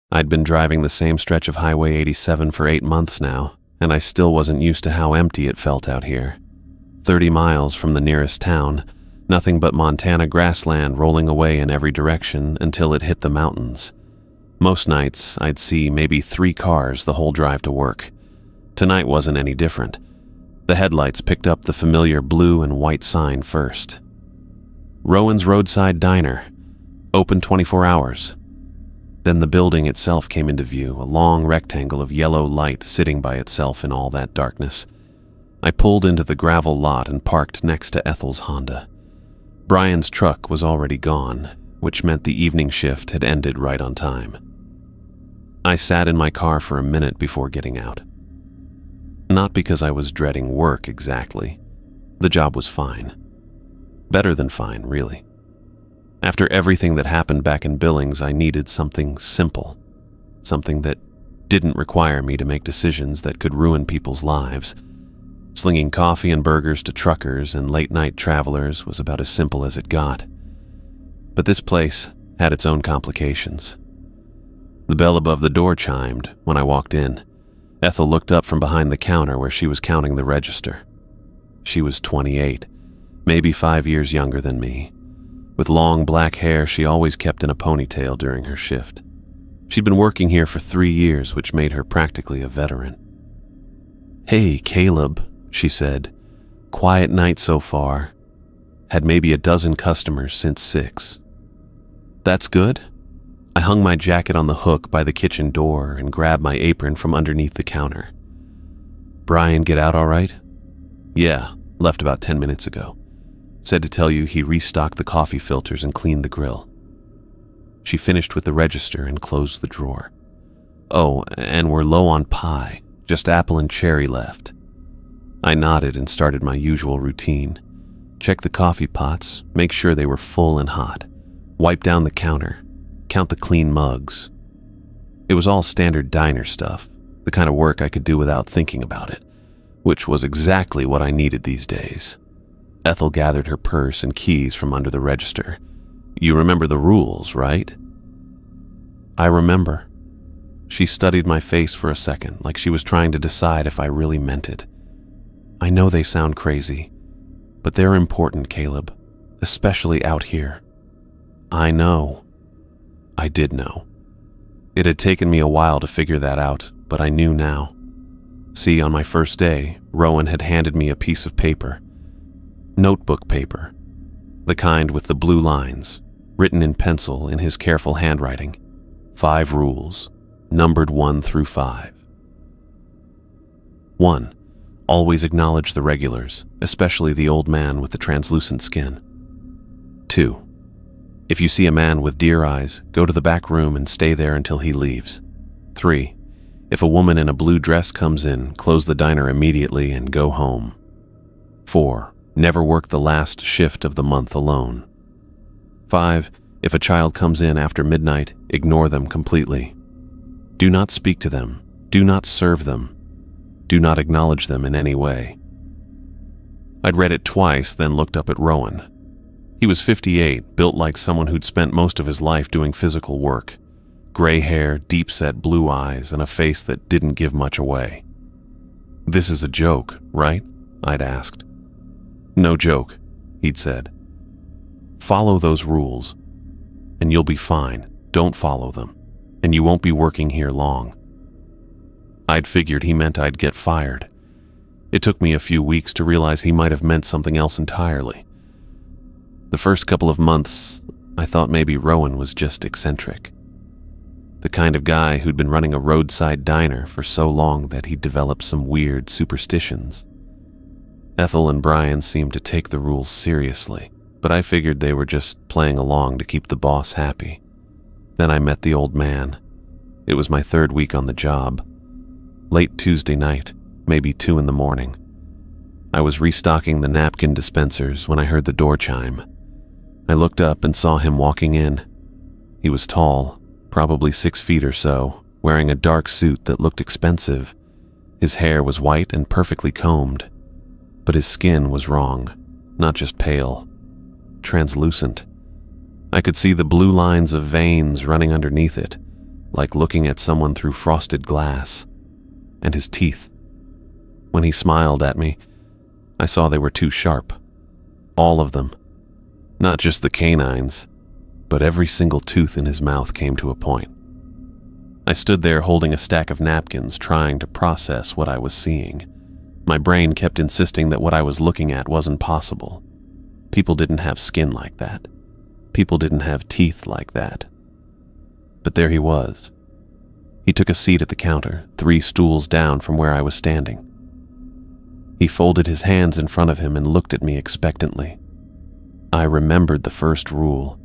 I'd been driving the same stretch of Highway 87 for 8 months now, and I still wasn't used to how empty it felt out here. 30 miles from the nearest town, nothing but Montana grassland rolling away in every direction until it hit the mountains. Most nights, I'd see maybe 3 cars the whole drive to work. Tonight wasn't any different. The headlights picked up the familiar blue and white sign first. Rowan's Roadside Diner, open 24 hours. Then the building itself came into view, a long rectangle of yellow light sitting by itself in all that darkness. I pulled into the gravel lot and parked next to Ethel's Honda. Brian's truck was already gone, which meant the evening shift had ended right on time. I sat in my car for a minute before getting out. Not because I was dreading work exactly. The job was fine. Better than fine, really. After everything that happened back in Billings, I needed something simple. Something that didn't require me to make decisions that could ruin people's lives. Slinging coffee and burgers to truckers and late-night travelers was about as simple as it got. But this place had its own complications. The bell above the door chimed when I walked in. Ethel looked up from behind the counter where she was counting the register. She was 28, maybe 5 years younger than me. With long black hair she always kept in a ponytail during her shift. She'd been working here for 3 years, which made her practically a veteran. "Hey, Caleb," she said. "Quiet night so far. Had maybe a dozen customers since 6. That's good?" I hung my jacket on the hook by the kitchen door and grabbed my apron from underneath the counter. "Brian get out all right?" "Yeah, left about 10 minutes ago. Said to tell you he restocked the coffee filters and cleaned the grill." She finished with the register and closed the drawer. "Oh, and we're low on pie, just apple and cherry left." I nodded and started my usual routine. Check the coffee pots, make sure they were full and hot, wipe down the counter, count the clean mugs. It was all standard diner stuff, the kind of work I could do without thinking about it, which was exactly what I needed these days. Ethel gathered her purse and keys from under the register. "You remember the rules, right?" "I remember." She studied my face for a second, like she was trying to decide if I really meant it. "I know they sound crazy, but they're important, Caleb, especially out here." "I know." I did know. It had taken me a while to figure that out, but I knew now. See, on my first day, Rowan had handed me a piece of paper. Notebook paper. The kind with the blue lines, written in pencil in his careful handwriting. 5 rules, numbered 1 through 5. 1. Always acknowledge the regulars, especially the old man with the translucent skin. 2. If you see a man with deer eyes, go to the back room and stay there until he leaves. 3. If a woman in a blue dress comes in, close the diner immediately and go home. 4. Never work the last shift of the month alone. 5. If a child comes in after midnight, ignore them completely. Do not speak to them. Do not serve them. Do not acknowledge them in any way. I'd read it twice, then looked up at Rowan. He was 58, built like someone who'd spent most of his life doing physical work. Gray hair, deep-set blue eyes, and a face that didn't give much away. "This is a joke, right?" I'd asked. "No joke," he'd said. "Follow those rules, and you'll be fine. Don't follow them, and you won't be working here long." I'd figured he meant I'd get fired. It took me a few weeks to realize he might have meant something else entirely. The first couple of months, I thought maybe Rowan was just eccentric. The kind of guy who'd been running a roadside diner for so long that he'd developed some weird superstitions. Ethel and Brian seemed to take the rules seriously, but I figured they were just playing along to keep the boss happy. Then I met the old man. It was my 3rd week on the job. Late Tuesday night, maybe 2 in the morning. I was restocking the napkin dispensers when I heard the door chime. I looked up and saw him walking in. He was tall, probably 6 feet or so, wearing a dark suit that looked expensive. His hair was white and perfectly combed, but his skin was wrong, not just pale, translucent. I could see the blue lines of veins running underneath it, like looking at someone through frosted glass. And his teeth. When he smiled at me, I saw they were too sharp. All of them. Not just the canines, but every single tooth in his mouth came to a point. I stood there holding a stack of napkins, trying to process what I was seeing. My brain kept insisting that what I was looking at wasn't possible. People didn't have skin like that. People didn't have teeth like that. But there he was. He took a seat at the counter, 3 stools down from where I was standing. He folded his hands in front of him and looked at me expectantly. I remembered the first rule.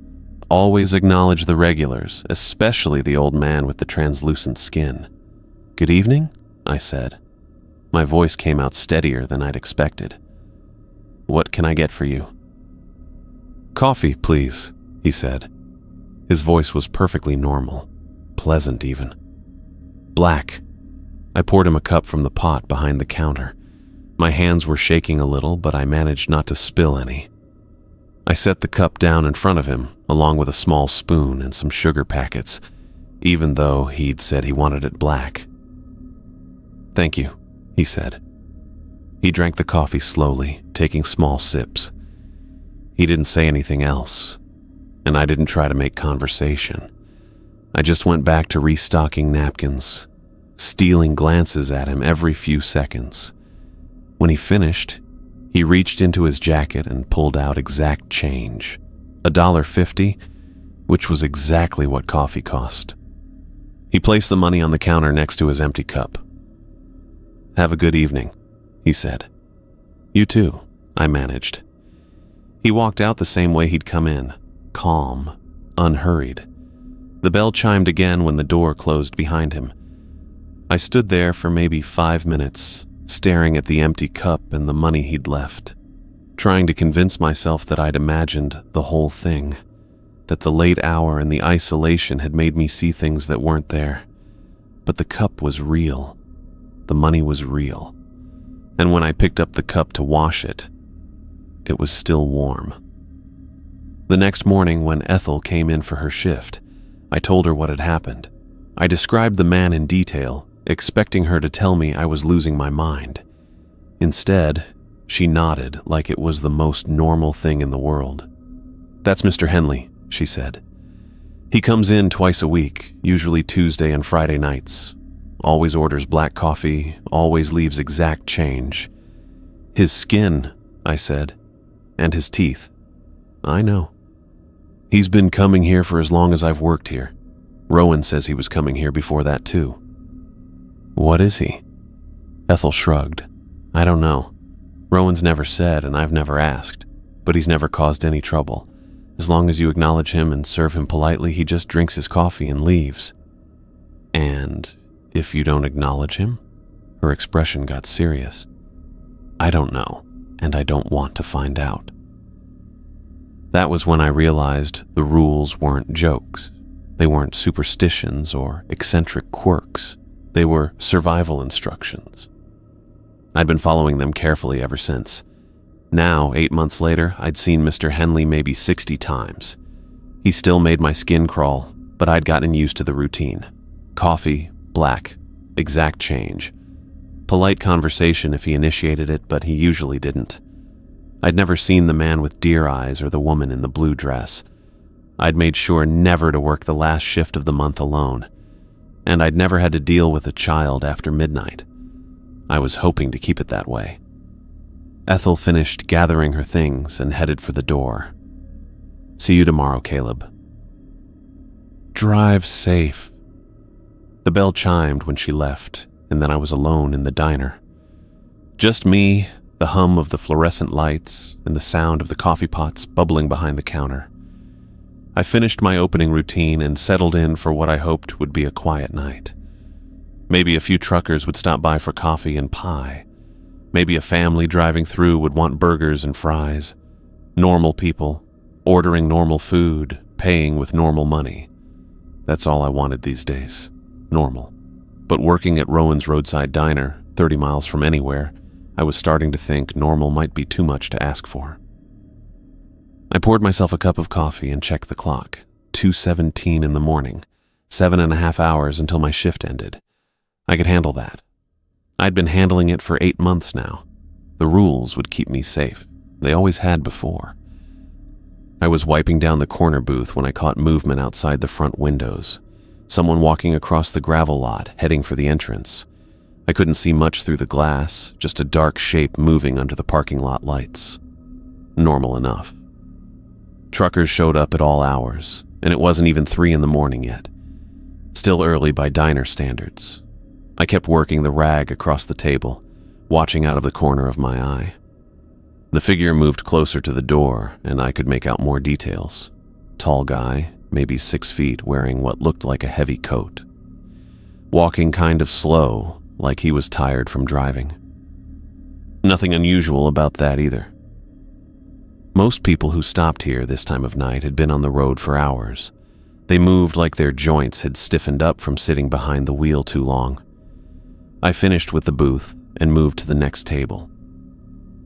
Always acknowledge the regulars, especially the old man with the translucent skin. "Good evening," I said. My voice came out steadier than I'd expected. "What can I get for you?" "Coffee, please," he said. His voice was perfectly normal, pleasant even. "Black." I poured him a cup from the pot behind the counter. My hands were shaking a little, but I managed not to spill any. I set the cup down in front of him, along with a small spoon and some sugar packets, even though he'd said he wanted it black. "Thank you," he said. He drank the coffee slowly, taking small sips. He didn't say anything else, and I didn't try to make conversation. I just went back to restocking napkins, stealing glances at him every few seconds. When he finished, he reached into his jacket and pulled out exact change, $1.50, which was exactly what coffee cost. He placed the money on the counter next to his empty cup. "Have a good evening," he said. "You too," I managed. He walked out the same way he'd come in, calm, unhurried. The bell chimed again when the door closed behind him. I stood there for maybe 5 minutes, staring at the empty cup and the money he'd left, trying to convince myself that I'd imagined the whole thing, that the late hour and the isolation had made me see things that weren't there. But the cup was real. The money was real. And when I picked up the cup to wash it, it was still warm. The next morning, when Ethel came in for her shift, I told her what had happened. I described the man in detail, expecting her to tell me I was losing my mind. Instead, she nodded like it was the most normal thing in the world. "That's Mr. Henley," she said. "He comes in twice a week, usually Tuesday and Friday nights. Always orders black coffee, always leaves exact change. His skin," I said, "and his teeth. I know. He's been coming here for as long as I've worked here. Rowan says he was coming here before that too." "What is he?" Ethel shrugged. "I don't know. Rowan's never said and I've never asked, but he's never caused any trouble. As long as you acknowledge him and serve him politely, he just drinks his coffee and leaves." "And if you don't acknowledge him?" Her expression got serious. "I don't know, and I don't want to find out." That was when I realized the rules weren't jokes. They weren't superstitions or eccentric quirks. They were survival instructions. I'd been following them carefully ever since. Now, 8 months later, I'd seen Mr. Henley maybe 60 times. He still made my skin crawl, but I'd gotten used to the routine. Coffee, black, exact change. Polite conversation if he initiated it, but he usually didn't. I'd never seen the man with deer eyes or the woman in the blue dress. I'd made sure never to work the last shift of the month alone. And I'd never had to deal with a child after midnight. I was hoping to keep it that way. Ethel finished gathering her things and headed for the door. "See you tomorrow, Caleb." "Drive safe." The bell chimed when she left, and then I was alone in the diner. Just me, the hum of the fluorescent lights, and the sound of the coffee pots bubbling behind the counter. I finished my opening routine and settled in for what I hoped would be a quiet night. Maybe a few truckers would stop by for coffee and pie. Maybe a family driving through would want burgers and fries. Normal people, ordering normal food, paying with normal money. That's all I wanted these days. Normal. But working at Rowan's roadside diner, 30 miles from anywhere, I was starting to think normal might be too much to ask for. I poured myself a cup of coffee and checked the clock. 2:17 in the morning. 7.5 hours until my shift ended. I could handle that. I'd been handling it for 8 months now. The rules would keep me safe. They always had before. I was wiping down the corner booth when I caught movement outside the front windows. Someone walking across the gravel lot, heading for the entrance. I couldn't see much through the glass, just a dark shape moving under the parking lot lights. Normal enough. Truckers showed up at all hours, and it wasn't even 3 in the morning yet. Still early by diner standards. I kept working the rag across the table, watching out of the corner of my eye. The figure moved closer to the door, and I could make out more details. Tall guy, maybe 6 feet, wearing what looked like a heavy coat. Walking kind of slow, like he was tired from driving. Nothing unusual about that either. Most people who stopped here this time of night had been on the road for hours. They moved like their joints had stiffened up from sitting behind the wheel too long. I finished with the booth and moved to the next table.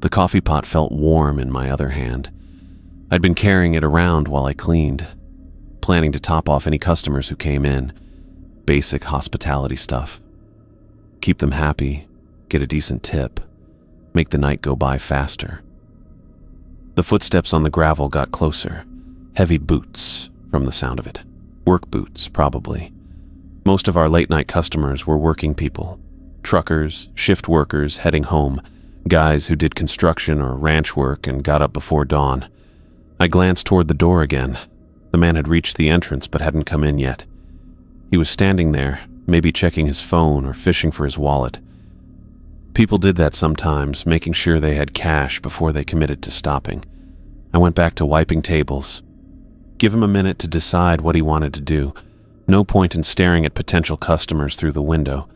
The coffee pot felt warm in my other hand. I'd been carrying it around while I cleaned, planning to top off any customers who came in. Basic hospitality stuff. Keep them happy, get a decent tip, make the night go by faster. The footsteps on the gravel got closer. Heavy boots, from the sound of it. Work boots, probably. Most of our late-night customers were working people. Truckers, shift workers heading home, guys who did construction or ranch work and got up before dawn. I glanced toward the door again. The man had reached the entrance but hadn't come in yet. He was standing there, maybe checking his phone or fishing for his wallet. People did that sometimes, making sure they had cash before they committed to stopping. I went back to wiping tables. Give him a minute to decide what he wanted to do. No point in staring at potential customers through the window.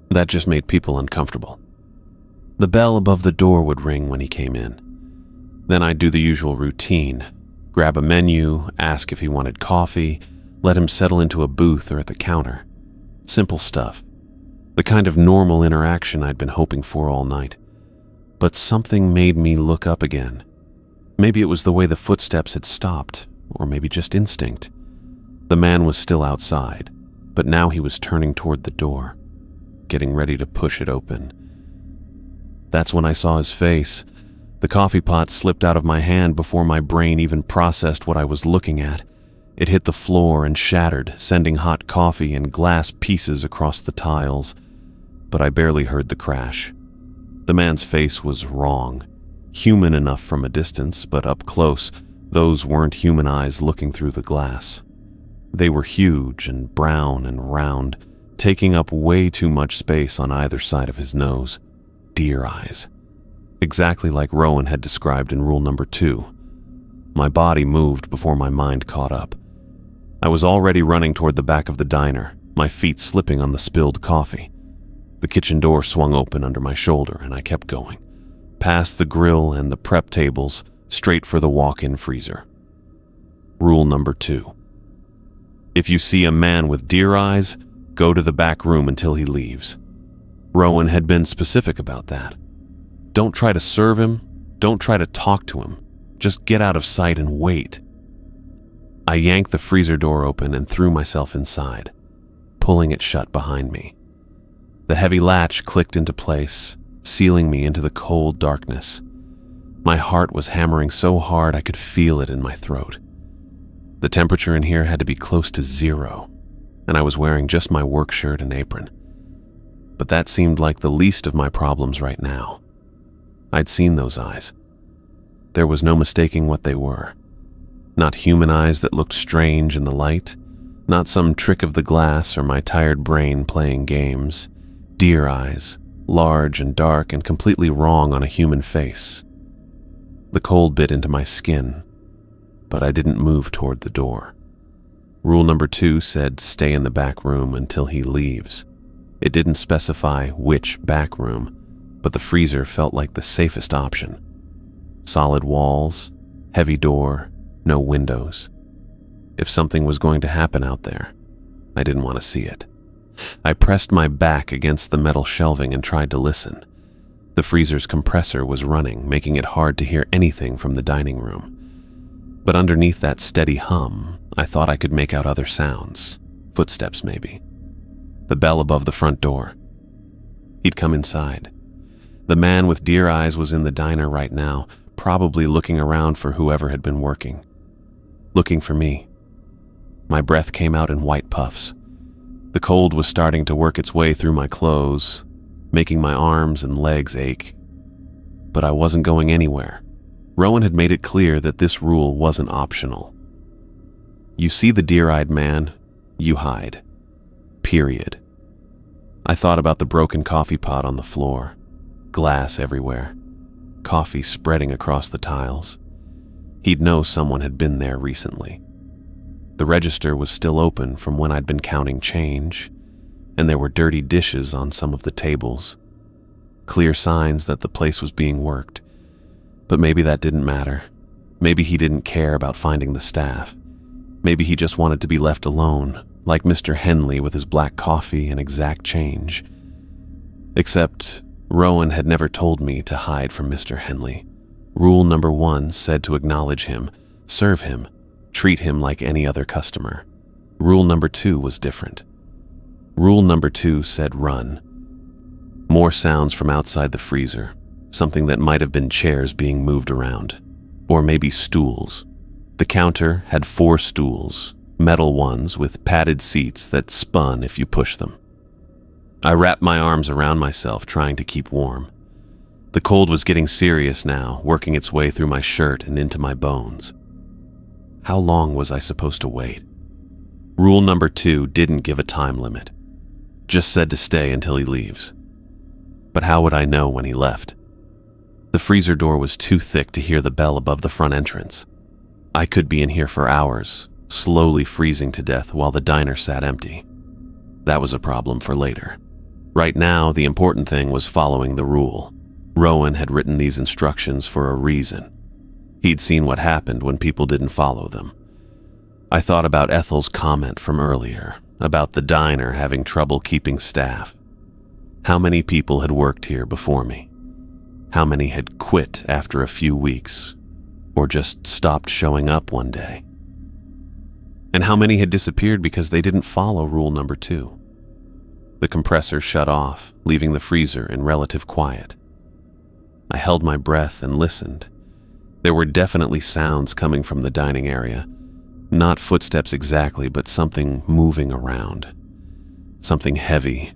That just made people uncomfortable. The bell above the door would ring when he came in. Then I'd do the usual routine. Grab a menu, ask if he wanted coffee, let him settle into a booth or at the counter. Simple stuff. The kind of normal interaction I'd been hoping for all night. But something made me look up again. Maybe it was the way the footsteps had stopped, or maybe just instinct. The man was still outside, but now he was turning toward the door, getting ready to push it open. That's when I saw his face. The coffee pot slipped out of my hand before my brain even processed what I was looking at. It hit the floor and shattered, sending hot coffee and glass pieces across the tiles. But I barely heard the crash. The man's face was wrong. Human enough from a distance, but up close, those weren't human eyes looking through the glass. They were huge and brown and round, taking up way too much space on either side of his nose. Deer eyes. Exactly like Rowan had described in rule number 2. My body moved before my mind caught up. I was already running toward the back of the diner, my feet slipping on the spilled coffee. The kitchen door swung open under my shoulder and I kept going. Past the grill and the prep tables, straight for the walk-in freezer. Rule number 2. If you see a man with deer eyes, go to the back room until he leaves. Rowan had been specific about that. Don't try to serve him, don't try to talk to him. Just get out of sight and wait. I yanked the freezer door open and threw myself inside, pulling it shut behind me. The heavy latch clicked into place, sealing me into the cold darkness. My heart was hammering so hard I could feel it in my throat. The temperature in here had to be close to 0, and I was wearing just my work shirt and apron. But that seemed like the least of my problems right now. I'd seen those eyes. There was no mistaking what they were. Not human eyes that looked strange in the light, not some trick of the glass or my tired brain playing games. Deer eyes, large and dark and completely wrong on a human face. The cold bit into my skin, but I didn't move toward the door. Rule number 2 said stay in the back room until he leaves. It didn't specify which back room, but the freezer felt like the safest option. Solid walls, heavy door, no windows. If something was going to happen out there, I didn't want to see it. I pressed my back against the metal shelving and tried to listen. The freezer's compressor was running, making it hard to hear anything from the dining room. But underneath that steady hum, I thought I could make out other sounds. Footsteps, maybe. The bell above the front door. He'd come inside. The man with deer eyes was in the diner right now, probably looking around for whoever had been working. Looking for me. My breath came out in white puffs. The cold was starting to work its way through my clothes, making my arms and legs ache. But I wasn't going anywhere. Rowan had made it clear that this rule wasn't optional. You see the deer-eyed man, you hide. Period. I thought about the broken coffee pot on the floor, glass everywhere, coffee spreading across the tiles. He'd know someone had been there recently. The register was still open from when I'd been counting change, and there were dirty dishes on some of the tables. Clear signs that the place was being worked. But maybe that didn't matter. Maybe he didn't care about finding the staff. Maybe he just wanted to be left alone, like Mr. Henley with his black coffee and exact change. Except Rowan had never told me to hide from Mr. Henley. Rule number 1 said to acknowledge him, serve him, treat him like any other customer. Rule number 2 was different. Rule number 2 said run. More sounds from outside the freezer, something that might have been chairs being moved around, or maybe stools. The counter had 4 stools, metal ones with padded seats that spun if you push them. I wrapped my arms around myself, trying to keep warm. The cold was getting serious now, working its way through my shirt and into my bones. How long was I supposed to wait? Rule number 2 didn't give a time limit, just said to stay until he leaves. But how would I know when he left? The freezer door was too thick to hear the bell above the front entrance. I could be in here for hours, slowly freezing to death while the diner sat empty. That was a problem for later. Right now, the important thing was following the rule. Rowan had written these instructions for a reason. He'd seen what happened when people didn't follow them. I thought about Ethel's comment from earlier, about the diner having trouble keeping staff. How many people had worked here before me? How many had quit after a few weeks, or just stopped showing up one day? And how many had disappeared because they didn't follow rule number 2? The compressor shut off, leaving the freezer in relative quiet. I held my breath and listened. There were definitely sounds coming from the dining area. Not footsteps exactly, but something moving around. Something heavy.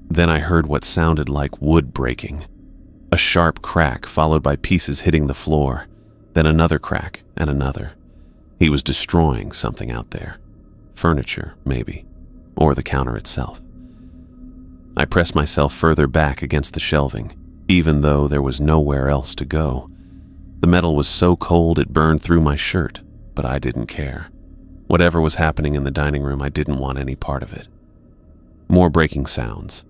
Then I heard what sounded like wood breaking. A sharp crack followed by pieces hitting the floor, then another crack and another. He was destroying something out there. Furniture, maybe, or the counter itself. I pressed myself further back against the shelving, even though there was nowhere else to go. The metal was so cold it burned through my shirt, but I didn't care. Whatever was happening in the dining room, I didn't want any part of it. More breaking sounds.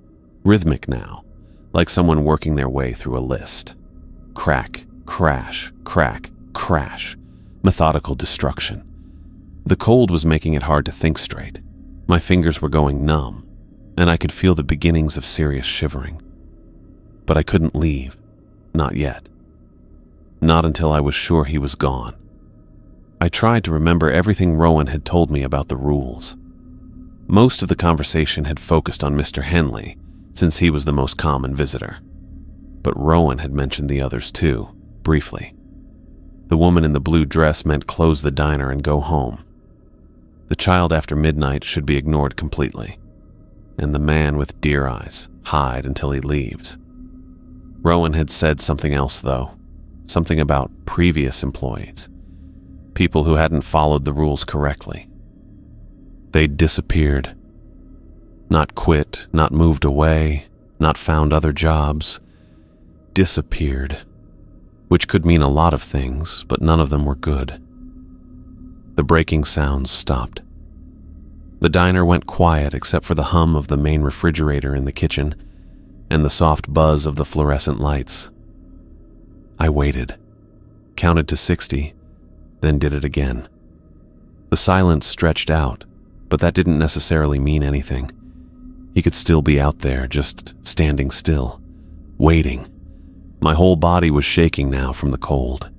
Rhythmic now, like someone working their way through a list. Crack, crash, crack, crash. Methodical destruction. The cold was making it hard to think straight. My fingers were going numb, and I could feel the beginnings of serious shivering. But I couldn't leave. Not yet. Not until I was sure he was gone. I tried to remember everything Rowan had told me about the rules. Most of the conversation had focused on Mr. Henley, since he was the most common visitor. But Rowan had mentioned the others too, briefly. The woman in the blue dress meant close the diner and go home. The child after midnight should be ignored completely. And the man with deer eyes, hide until he leaves. Rowan had said something else though, something about previous employees, people who hadn't followed the rules correctly. They'd disappeared. Not quit, not moved away, not found other jobs. Disappeared. Which could mean a lot of things, but none of them were good. The breaking sounds stopped. The diner went quiet except for the hum of the main refrigerator in the kitchen and the soft buzz of the fluorescent lights. I waited, counted to 60, then did it again. The silence stretched out, but that didn't necessarily mean anything. He could still be out there, just standing still, waiting. My whole body was shaking now from the cold.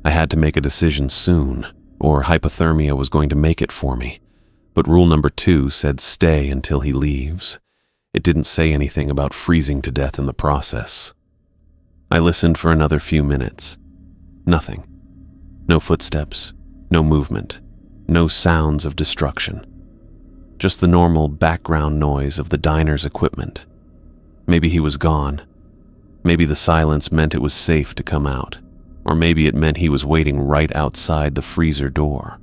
I had to make a decision soon, or hypothermia was going to make it for me. But rule number 2 said stay until he leaves. It didn't say anything about freezing to death in the process. I listened for another few minutes. Nothing. No footsteps, no movement, no sounds of destruction. Just the normal background noise of the diner's equipment. Maybe he was gone. Maybe the silence meant it was safe to come out. Or maybe it meant he was waiting right outside the freezer door.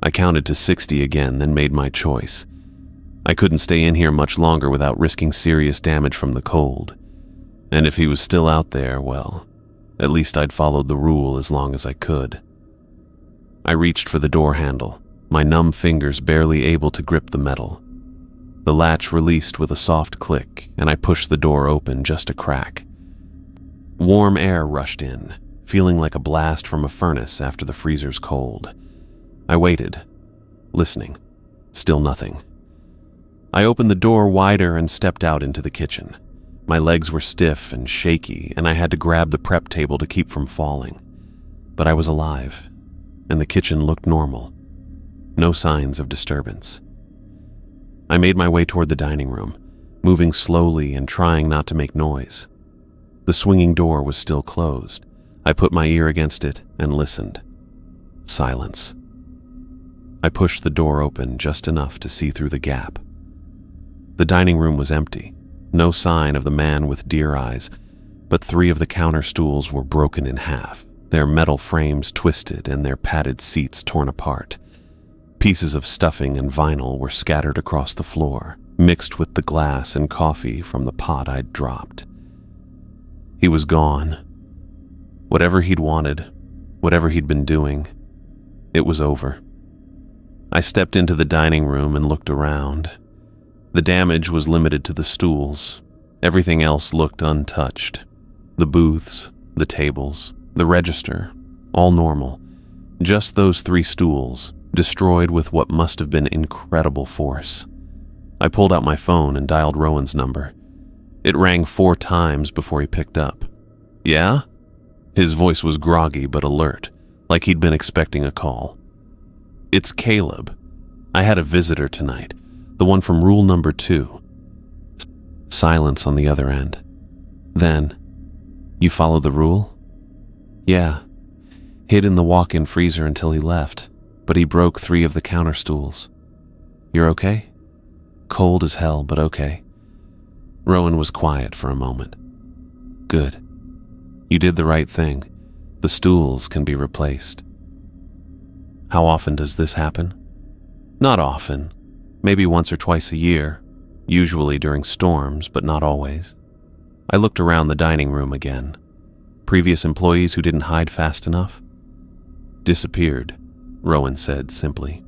I counted to 60 again, then made my choice. I couldn't stay in here much longer without risking serious damage from the cold. And if he was still out there, well, at least I'd followed the rule as long as I could. I reached for the door handle, my numb fingers barely able to grip the metal. The latch released with a soft click, and I pushed the door open just a crack. Warm air rushed in, feeling like a blast from a furnace after the freezer's cold. I waited, listening. Still nothing. I opened the door wider and stepped out into the kitchen. My legs were stiff and shaky, and I had to grab the prep table to keep from falling. But I was alive, and the kitchen looked normal. No signs of disturbance. I made my way toward the dining room, moving slowly and trying not to make noise. The swinging door was still closed. I put my ear against it and listened. Silence. I pushed the door open just enough to see through the gap. The dining room was empty. No sign of the man with deer eyes, but 3 of the counter stools were broken in half, their metal frames twisted and their padded seats torn apart. Pieces of stuffing and vinyl were scattered across the floor, mixed with the glass and coffee from the pot I'd dropped. He was gone. Whatever he'd wanted, whatever he'd been doing, it was over. I stepped into the dining room and looked around. The damage was limited to the stools. Everything else looked untouched. The booths, the tables, the register, all normal. Just those 3 stools, destroyed with what must have been incredible force. I pulled out my phone and dialed Rowan's number. It rang 4 times before he picked up. Yeah? His voice was groggy but alert, like he'd been expecting a call. It's Caleb. I had a visitor tonight, the one from rule number 2. Silence on the other end. Then, you followed the rule? Yeah. Hid in the walk-in freezer until he left, but he broke 3 of the counter stools. You're okay? Cold as hell, but okay. Rowan was quiet for a moment. Good. You did the right thing. The stools can be replaced. How often does this happen? Not often. Maybe once or twice a year, usually during storms, but not always. I looked around the dining room again. Previous employees who didn't hide fast enough? Disappeared, Rowan said simply.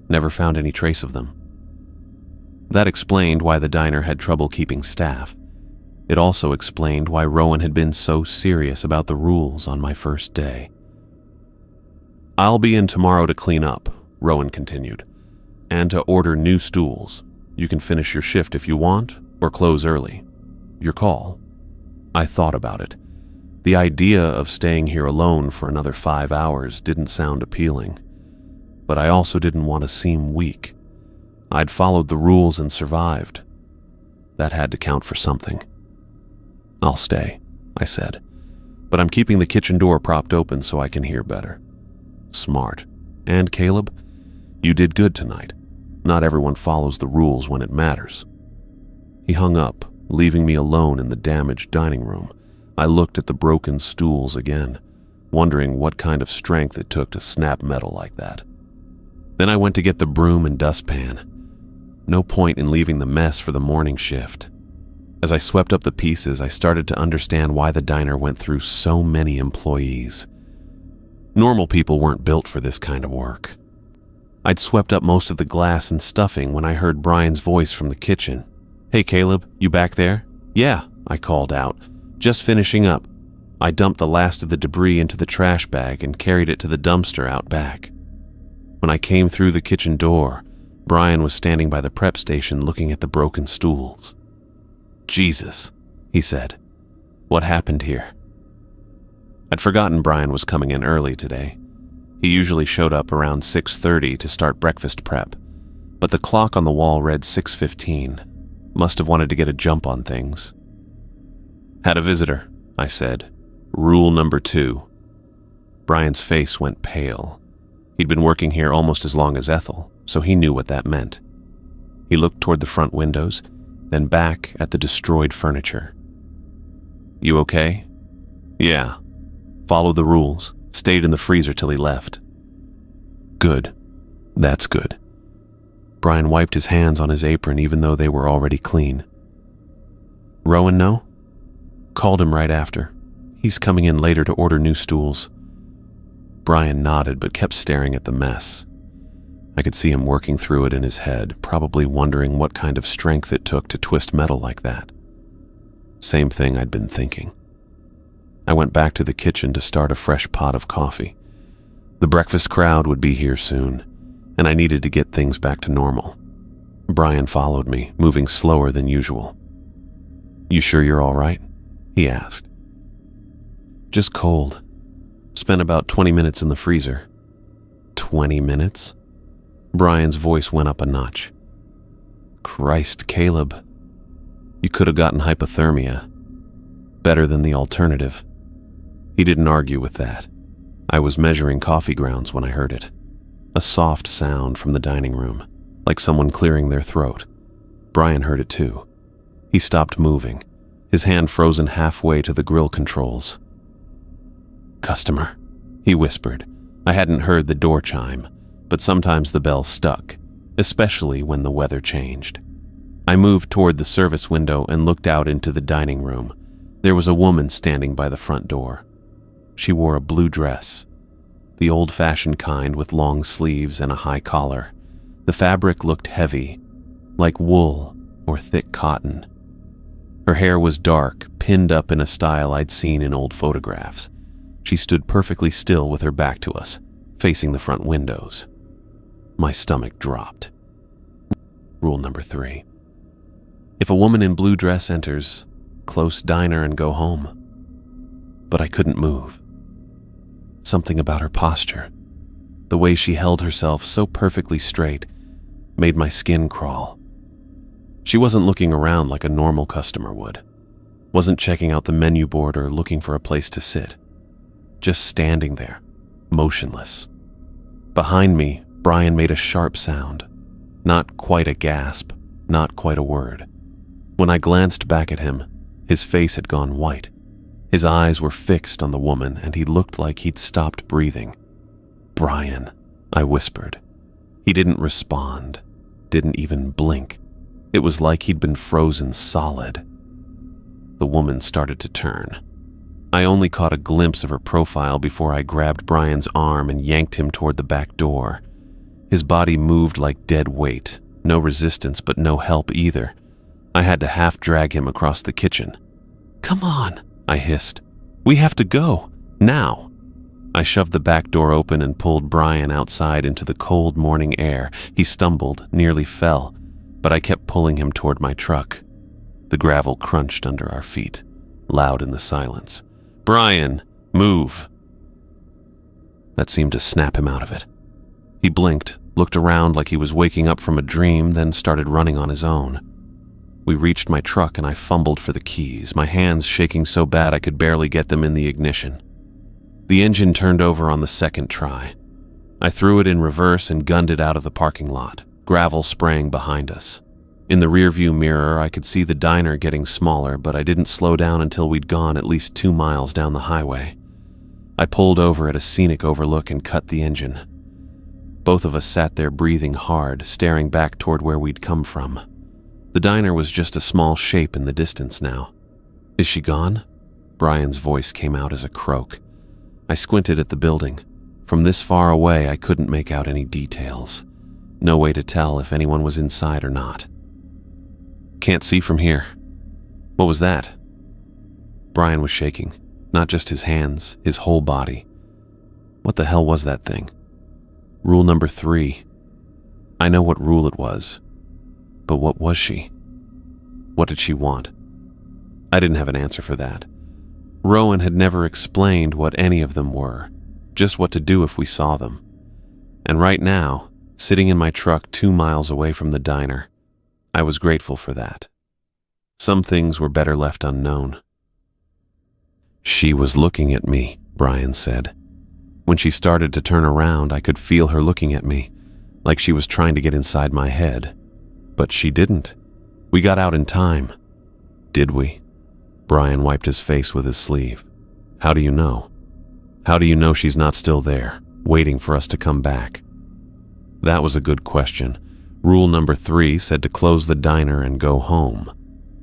Never found any trace of them. That explained why the diner had trouble keeping staff. It also explained why Rowan had been so serious about the rules on my first day. I'll be in tomorrow to clean up, Rowan continued, and to order new stools. You can finish your shift if you want, or close early. Your call. I thought about it. The idea of staying here alone for another 5 hours didn't sound appealing, but I also didn't want to seem weak. I'd followed the rules and survived. That had to count for something. I'll stay, I said, but I'm keeping the kitchen door propped open so I can hear better. Smart. And Caleb, you did good tonight. Not everyone follows the rules when it matters. He hung up, leaving me alone in the damaged dining room. I looked at the broken stools again, wondering what kind of strength it took to snap metal like that. Then I went to get the broom and dustpan. No point in leaving the mess for the morning shift. As I swept up the pieces, I started to understand why the diner went through so many employees. Normal people weren't built for this kind of work. I'd swept up most of the glass and stuffing when I heard Brian's voice from the kitchen. Hey Caleb, you back there? Yeah, I called out. Just finishing up. I dumped the last of the debris into the trash bag and carried it to the dumpster out back. When I came through the kitchen door, Brian was standing by the prep station looking at the broken stools. Jesus, he said. What happened here? I'd forgotten Brian was coming in early today. He usually showed up around 6:30 to start breakfast prep. but the clock on the wall read 6:15. Must have wanted to get a jump on things. "Had a visitor," I said. "Rule number 2. Brian's face went pale. He'd been working here almost as long as Ethel, so he knew what that meant. He looked toward the front windows, then back at the destroyed furniture. "You okay?" "Yeah. Followed the rules. Stayed in the freezer till he left." "Good. That's good." Brian wiped his hands on his apron even though they were already clean. "Rowan know?" "Called him right after. He's coming in later to order new stools." Brian nodded but kept staring at the mess. I could see him working through it in his head, probably wondering what kind of strength it took to twist metal like that. Same thing I'd been thinking. I went back to the kitchen to start a fresh pot of coffee. The breakfast crowd would be here soon, and I needed to get things back to normal. Brian followed me, moving slower than usual. "You sure you're all right?" he asked. "Just cold. Spent about 20 minutes in the freezer." 20 minutes? Brian's voice went up a notch. "Christ, Caleb. You could have gotten hypothermia. Better than the alternative." He didn't argue with that. I was measuring coffee grounds when I heard it. A soft sound from the dining room, like someone clearing their throat. Brian heard it too. He stopped moving, his hand frozen halfway to the grill controls. "Customer," he whispered. I hadn't heard the door chime, but sometimes the bell stuck, especially when the weather changed. I moved toward the service window and looked out into the dining room. There was a woman standing by the front door. She wore a blue dress, the old-fashioned kind with long sleeves and a high collar. The fabric looked heavy, like wool or thick cotton. Her hair was dark, pinned up in a style I'd seen in old photographs. She stood perfectly still with her back to us, facing the front windows. My stomach dropped. Rule number 3. If a woman in blue dress enters, close diner and go home. But I couldn't move. Something about her posture, the way she held herself so perfectly straight, made my skin crawl. She wasn't looking around like a normal customer would. Wasn't checking out the menu board or looking for a place to sit. Just standing there, motionless. Behind me, Brian made a sharp sound. Not quite a gasp, not quite a word. When I glanced back at him, his face had gone white. His eyes were fixed on the woman, and he looked like he'd stopped breathing. "Brian," I whispered. He didn't respond, didn't even blink. It was like he'd been frozen solid. The woman started to turn. I only caught a glimpse of her profile before I grabbed Brian's arm and yanked him toward the back door. His body moved like dead weight, no resistance but no help either. I had to half drag him across the kitchen. "Come on," I hissed. "We have to go, now." I shoved the back door open and pulled Brian outside into the cold morning air. He stumbled, nearly fell, but I kept pulling him toward my truck. The gravel crunched under our feet, loud in the silence. "Brian, move." That seemed to snap him out of it. He blinked, looked around like he was waking up from a dream, then started running on his own. We reached my truck and I fumbled for the keys, my hands shaking so bad I could barely get them in the ignition. The engine turned over on the second try. I threw it in reverse and gunned it out of the parking lot, gravel spraying behind us. In the rearview mirror, I could see the diner getting smaller, but I didn't slow down until we'd gone at least 2 miles down the highway. I pulled over at a scenic overlook and cut the engine. Both of us sat there breathing hard, staring back toward where we'd come from. The diner was just a small shape in the distance now. "Is she gone?" Brian's voice came out as a croak. I squinted at the building. From this far away, I couldn't make out any details. No way to tell if anyone was inside or not. "Can't see from here." "What was that?" Brian was shaking, not just his hands, his whole body. What the hell was that thing? Rule number 3. I know what rule it was. But what was she? What did she want? I didn't have an answer for that. Rowan had never explained what any of them were, just what to do if we saw them. And right now, sitting in my truck 2 miles away from the diner. I was grateful for that. Some things were better left unknown. "She was looking at me," Brian said. "When she started to turn around, I could feel her looking at me, like she was trying to get inside my head. But she didn't. We got out in time." "Did we?" Brian wiped his face with his sleeve. "How do you know? How do you know she's not still there, waiting for us to come back?" That was a good question. Rule number 3 said to close the diner and go home,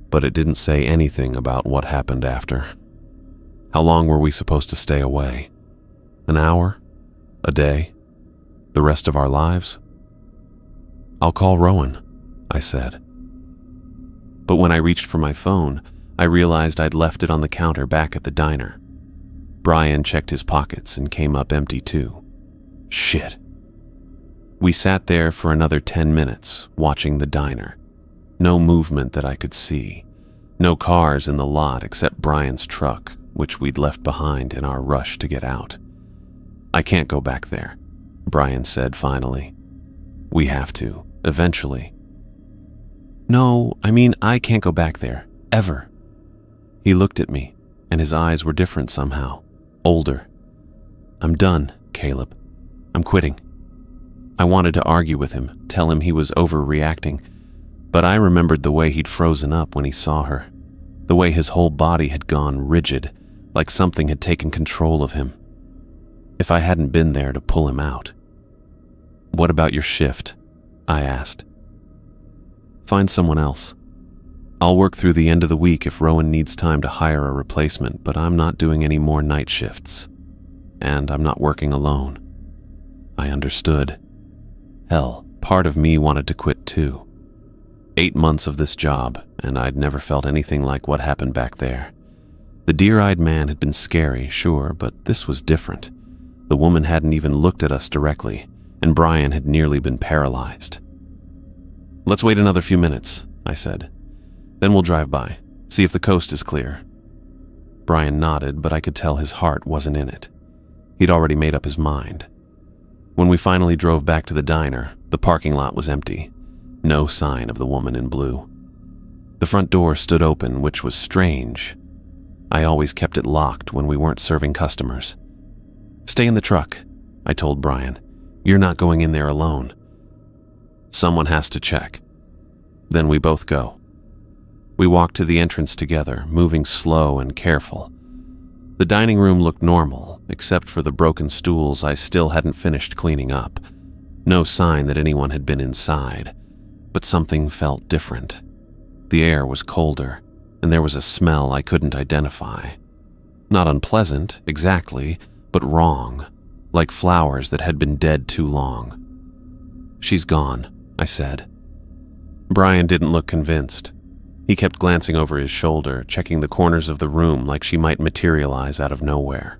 but it didn't say anything about what happened after. How long were we supposed to stay away? An hour? A day? The rest of our lives? "I'll call Rowan," I said. But when I reached for my phone, I realized I'd left it on the counter back at the diner. Brian checked his pockets and came up empty too. Shit. We sat there for another 10 minutes, watching the diner. No movement that I could see. No cars in the lot except Brian's truck, which we'd left behind in our rush to get out. "I can't go back there," Brian said finally. "We have to, eventually." "No, I mean I can't go back there, ever." He looked at me, and his eyes were different somehow, older. "I'm done, Caleb. I'm quitting." I wanted to argue with him, tell him he was overreacting, but I remembered the way he'd frozen up when he saw her, the way his whole body had gone rigid, like something had taken control of him. If I hadn't been there to pull him out. "What about your shift?" I asked. "Find someone else. I'll work through the end of the week if Rowan needs time to hire a replacement, but I'm not doing any more night shifts. And I'm not working alone." I understood. Hell, part of me wanted to quit too. 8 months of this job, and I'd never felt anything like what happened back there. The deer-eyed man had been scary, sure, but this was different. The woman hadn't even looked at us directly, and Brian had nearly been paralyzed. "Let's wait another few minutes," I said. "Then we'll drive by, see if the coast is clear." Brian nodded, but I could tell his heart wasn't in it. He'd already made up his mind. When we finally drove back to the diner, the parking lot was empty. No sign of the woman in blue. The front door stood open, which was strange. I always kept it locked when we weren't serving customers. "Stay in the truck," I told Brian. "You're not going in there alone." "Someone has to check." "Then we both go." We walked to the entrance together, moving slow and careful. The dining room looked normal, except for the broken stools I still hadn't finished cleaning up. No sign that anyone had been inside, but something felt different. The air was colder, and there was a smell I couldn't identify. Not unpleasant, exactly, but wrong, like flowers that had been dead too long. "She's gone," I said. Brian didn't look convinced. He kept glancing over his shoulder, checking the corners of the room like she might materialize out of nowhere.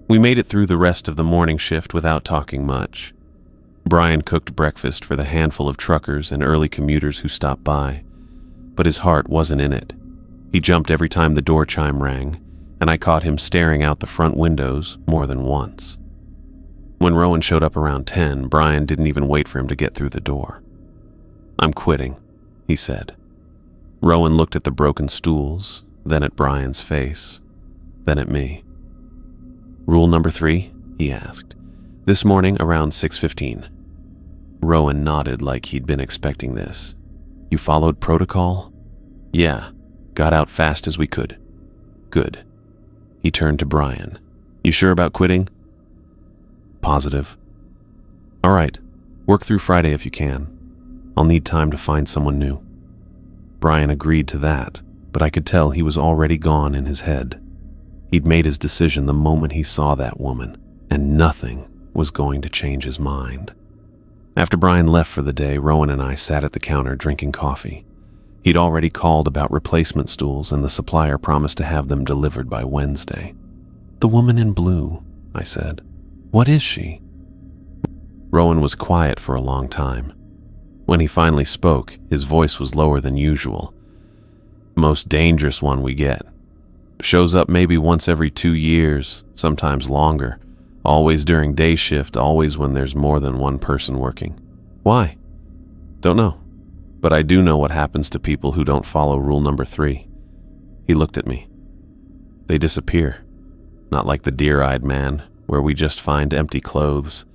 We made it through the rest of the morning shift without talking much. Brian cooked breakfast for the handful of truckers and early commuters who stopped by, but his heart wasn't in it. He jumped every time the door chime rang, and I caught him staring out the front windows more than once. When Rowan showed up around 10, Brian didn't even wait for him to get through the door. "I'm quitting," he said. Rowan looked at the broken stools, then at Brian's face, then at me. "Rule number 3, he asked. "This morning around 6:15. Rowan nodded like he'd been expecting this. "You followed protocol?" "Yeah, got out fast as we could." "Good." He turned to Brian. "You sure about quitting?" "Positive." "All right, work through Friday if you can. I'll need time to find someone new." Brian agreed to that, but I could tell he was already gone in his head. He'd made his decision the moment he saw that woman, and nothing was going to change his mind. After Brian left for the day, Rowan and I sat at the counter drinking coffee. He'd already called about replacement stools, and the supplier promised to have them delivered by Wednesday. "The woman in blue," I said. "What is she?" Rowan was quiet for a long time. When he finally spoke, his voice was lower than usual. "Most dangerous one we get. Shows up maybe once every 2 years, sometimes longer, Always during day shift, always when there's more than one person working. Why? Don't know. But I do know what happens to people who don't follow rule number 3. He looked at me. They disappear. Not like the deer-eyed man, where we just find empty clothes.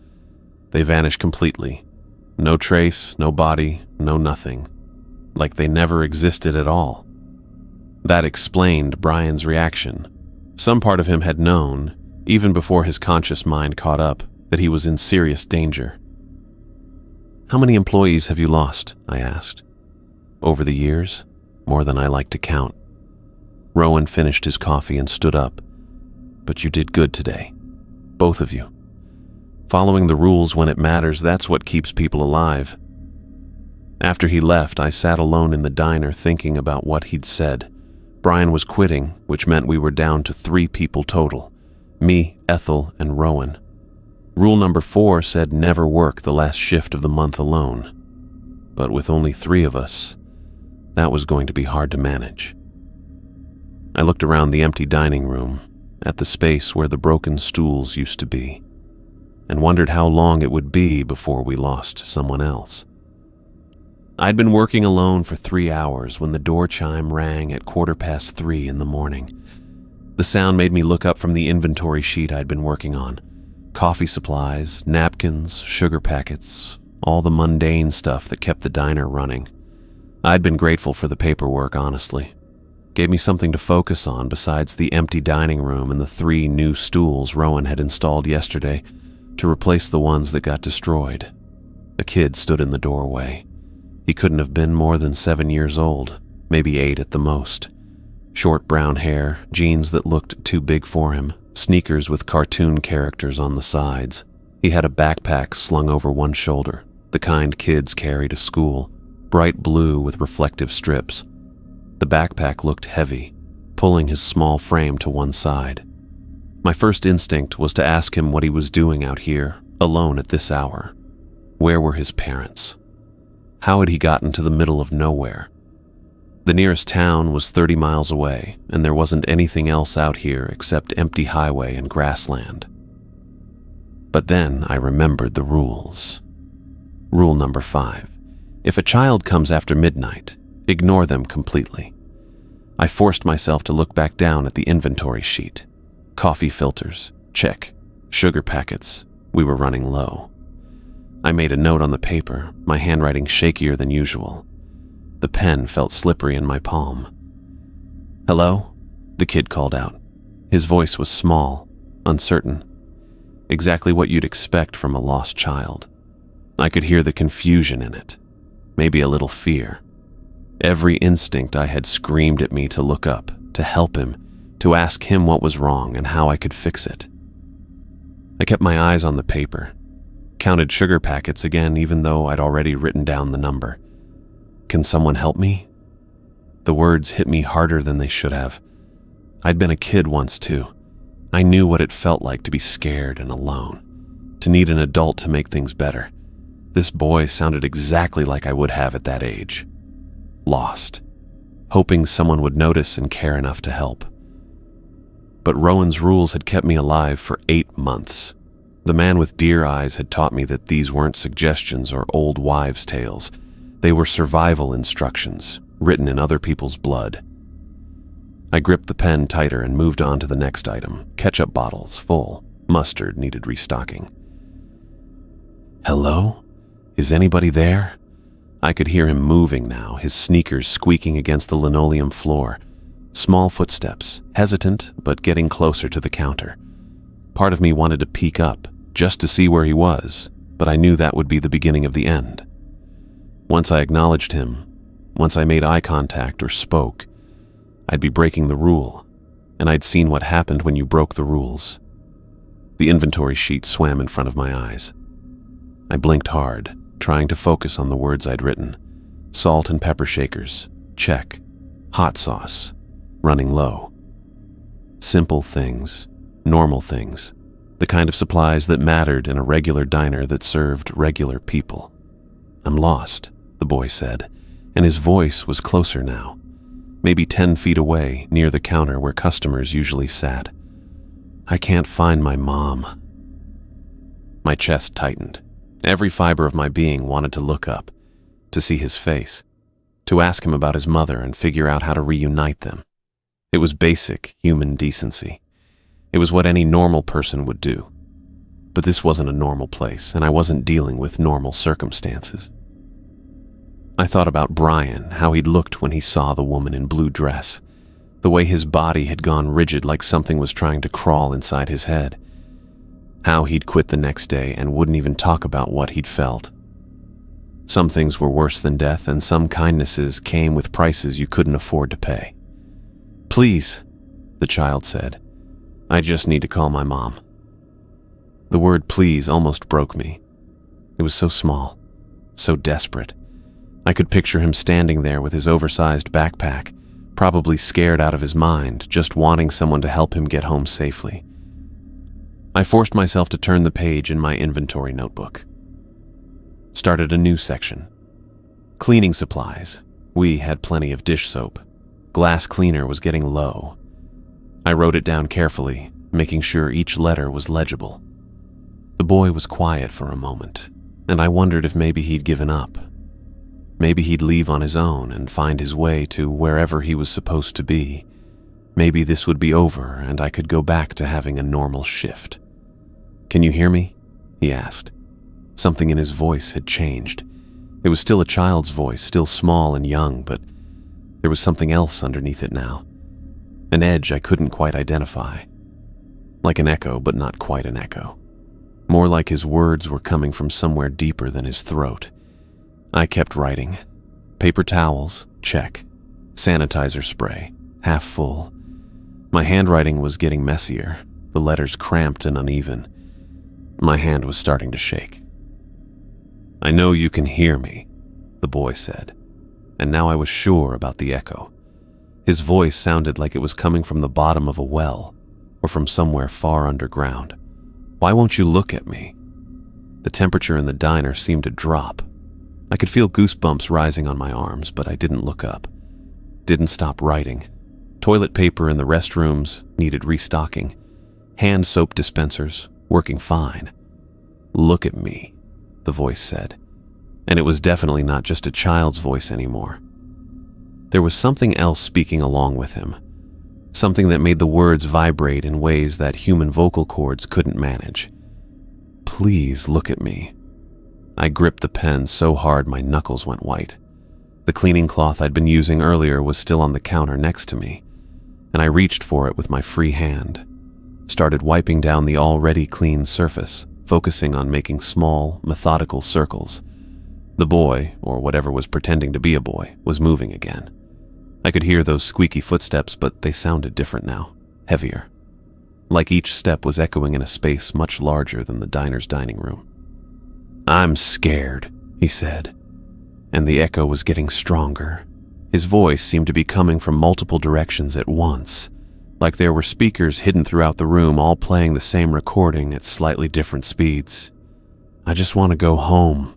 They vanish completely. No trace, no body, no nothing. Like they never existed at all. That explained Brian's reaction. Some part of him had known, even before his conscious mind caught up, that he was in serious danger. "How many employees have you lost?" I asked. "Over the years, more than I like to count." Rowan finished his coffee and stood up. "But you did good today. Both of you. Following the rules when it matters, that's what keeps people alive." After he left, I sat alone in the diner thinking about what he'd said. Brian was quitting, which meant we were down to 3 people total. Me, Ethel, and Rowan. Rule number 4 said never work the last shift of the month alone. But with only 3 of us, that was going to be hard to manage. I looked around the empty dining room, at the space where the broken stools used to be, and wondered how long it would be before we lost someone else. I'd been working alone for 3 hours when the door chime rang at 3:15 in the morning. The sound made me look up from the inventory sheet I'd been working on. Coffee supplies, napkins, sugar packets, all the mundane stuff that kept the diner running. I'd been grateful for the paperwork, honestly. Gave me something to focus on besides the empty dining room and the 3 new stools Rowan had installed yesterday to replace the ones that got destroyed. A kid stood in the doorway. He couldn't have been more than 7 years old, maybe 8 at the most. Short brown hair, jeans that looked too big for him, sneakers with cartoon characters on the sides. He had a backpack slung over one shoulder, the kind kids carry to school, bright blue with reflective strips. The backpack looked heavy, pulling his small frame to one side. My first instinct was to ask him what he was doing out here, alone at this hour. Where were his parents? How had he gotten to the middle of nowhere? The nearest town was 30 miles away, and there wasn't anything else out here except empty highway and grassland. But then I remembered the rules. Rule number 5. If a child comes after midnight, ignore them completely. I forced myself to look back down at the inventory sheet. Coffee filters, check. Sugar packets, we were running low. I made a note on the paper, my handwriting shakier than usual. The pen felt slippery in my palm. "Hello?" the kid called out. His voice was small, uncertain. Exactly what you'd expect from a lost child. I could hear the confusion in it, maybe a little fear. Every instinct I had screamed at me to look up, to help him, to ask him what was wrong and how I could fix it. I kept my eyes on the paper, counted sugar packets again even though I'd already written down the number. "Can someone help me?" The words hit me harder than they should have. I'd been a kid once too. I knew what it felt like to be scared and alone, to need an adult to make things better. This boy sounded exactly like I would have at that age. Lost, hoping someone would notice and care enough to help. But Rowan's rules had kept me alive for 8 months. The man with deer eyes had taught me that these weren't suggestions or old wives' tales. They were survival instructions, written in other people's blood. I gripped the pen tighter and moved on to the next item. Ketchup bottles, full. Mustard needed restocking. "Hello? Is anybody there?" I could hear him moving now, his sneakers squeaking against the linoleum floor. Small footsteps, hesitant but getting closer to the counter. Part of me wanted to peek up, just to see where he was, but I knew that would be the beginning of the end. Once I acknowledged him, once I made eye contact or spoke, I'd be breaking the rule, and I'd seen what happened when you broke the rules. The inventory sheet swam in front of my eyes. I blinked hard, trying to focus on the words I'd written. Salt and pepper shakers, check. Hot sauce, running low. Simple things, normal things, the kind of supplies that mattered in a regular diner that served regular people. "I'm lost," the boy said, and his voice was closer now, maybe 10 feet away near the counter where customers usually sat. "I can't find my mom." My chest tightened. Every fiber of my being wanted to look up, to see his face, to ask him about his mother and figure out how to reunite them. It was basic human decency. It was what any normal person would do. But this wasn't a normal place, and I wasn't dealing with normal circumstances. I thought about Brian, how he'd looked when he saw the woman in blue dress, the way his body had gone rigid like something was trying to crawl inside his head, how he'd quit the next day and wouldn't even talk about what he'd felt. Some things were worse than death, and some kindnesses came with prices you couldn't afford to pay. "Please," the child said, "I just need to call my mom." The word please almost broke me. It was so small, so desperate. I could picture him standing there with his oversized backpack, probably scared out of his mind, just wanting someone to help him get home safely. I forced myself to turn the page in my inventory notebook. Started a new section. Cleaning supplies. We had plenty of dish soap. Glass cleaner was getting low. I wrote it down carefully, making sure each letter was legible. The boy was quiet for a moment, and I wondered if maybe he'd given up. Maybe he'd leave on his own and find his way to wherever he was supposed to be. Maybe this would be over and I could go back to having a normal shift. "Can you hear me?" he asked. Something in his voice had changed. It was still a child's voice, still small and young, but there was something else underneath it now. An edge I couldn't quite identify. Like an echo, but not quite an echo. More like his words were coming from somewhere deeper than his throat. I kept writing. Paper towels, check. Sanitizer spray, half full. My handwriting was getting messier, the letters cramped and uneven. My hand was starting to shake. "I know you can hear me," the boy said, and now I was sure about the echo. His voice sounded like it was coming from the bottom of a well, or from somewhere far underground. "Why won't you look at me?" The temperature in the diner seemed to drop. I could feel goosebumps rising on my arms, but I didn't look up. Didn't stop writing. Toilet paper in the restrooms needed restocking. Hand soap dispensers working fine. "Look at me," the voice said. And it was definitely not just a child's voice anymore. There was something else speaking along with him. Something that made the words vibrate in ways that human vocal cords couldn't manage. "Please look at me." I gripped the pen so hard my knuckles went white. The cleaning cloth I'd been using earlier was still on the counter next to me, and I reached for it with my free hand. Started wiping down the already clean surface, focusing on making small, methodical circles. The boy, or whatever was pretending to be a boy, was moving again. I could hear those squeaky footsteps, but they sounded different now, heavier. Like each step was echoing in a space much larger than the diner's dining room. "I'm scared," he said, and the echo was getting stronger. His voice seemed to be coming from multiple directions at once, like there were speakers hidden throughout the room all playing the same recording at slightly different speeds. "I just want to go home."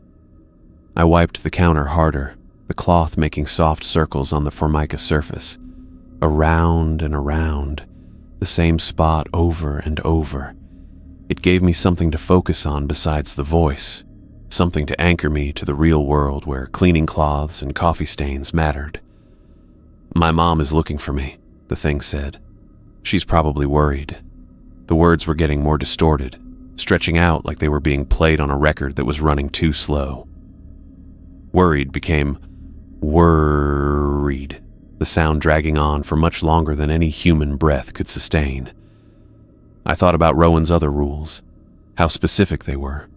I wiped the counter harder, the cloth making soft circles on the formica surface. Around and around, the same spot over and over. It gave me something to focus on besides the voice, something to anchor me to the real world where cleaning cloths and coffee stains mattered. "My mom is looking for me," the thing said. "She's probably worried." The words were getting more distorted, stretching out like they were being played on a record that was running too slow. Worried became worried, the sound dragging on for much longer than any human breath could sustain. I thought about Rowan's other rules, how specific they were,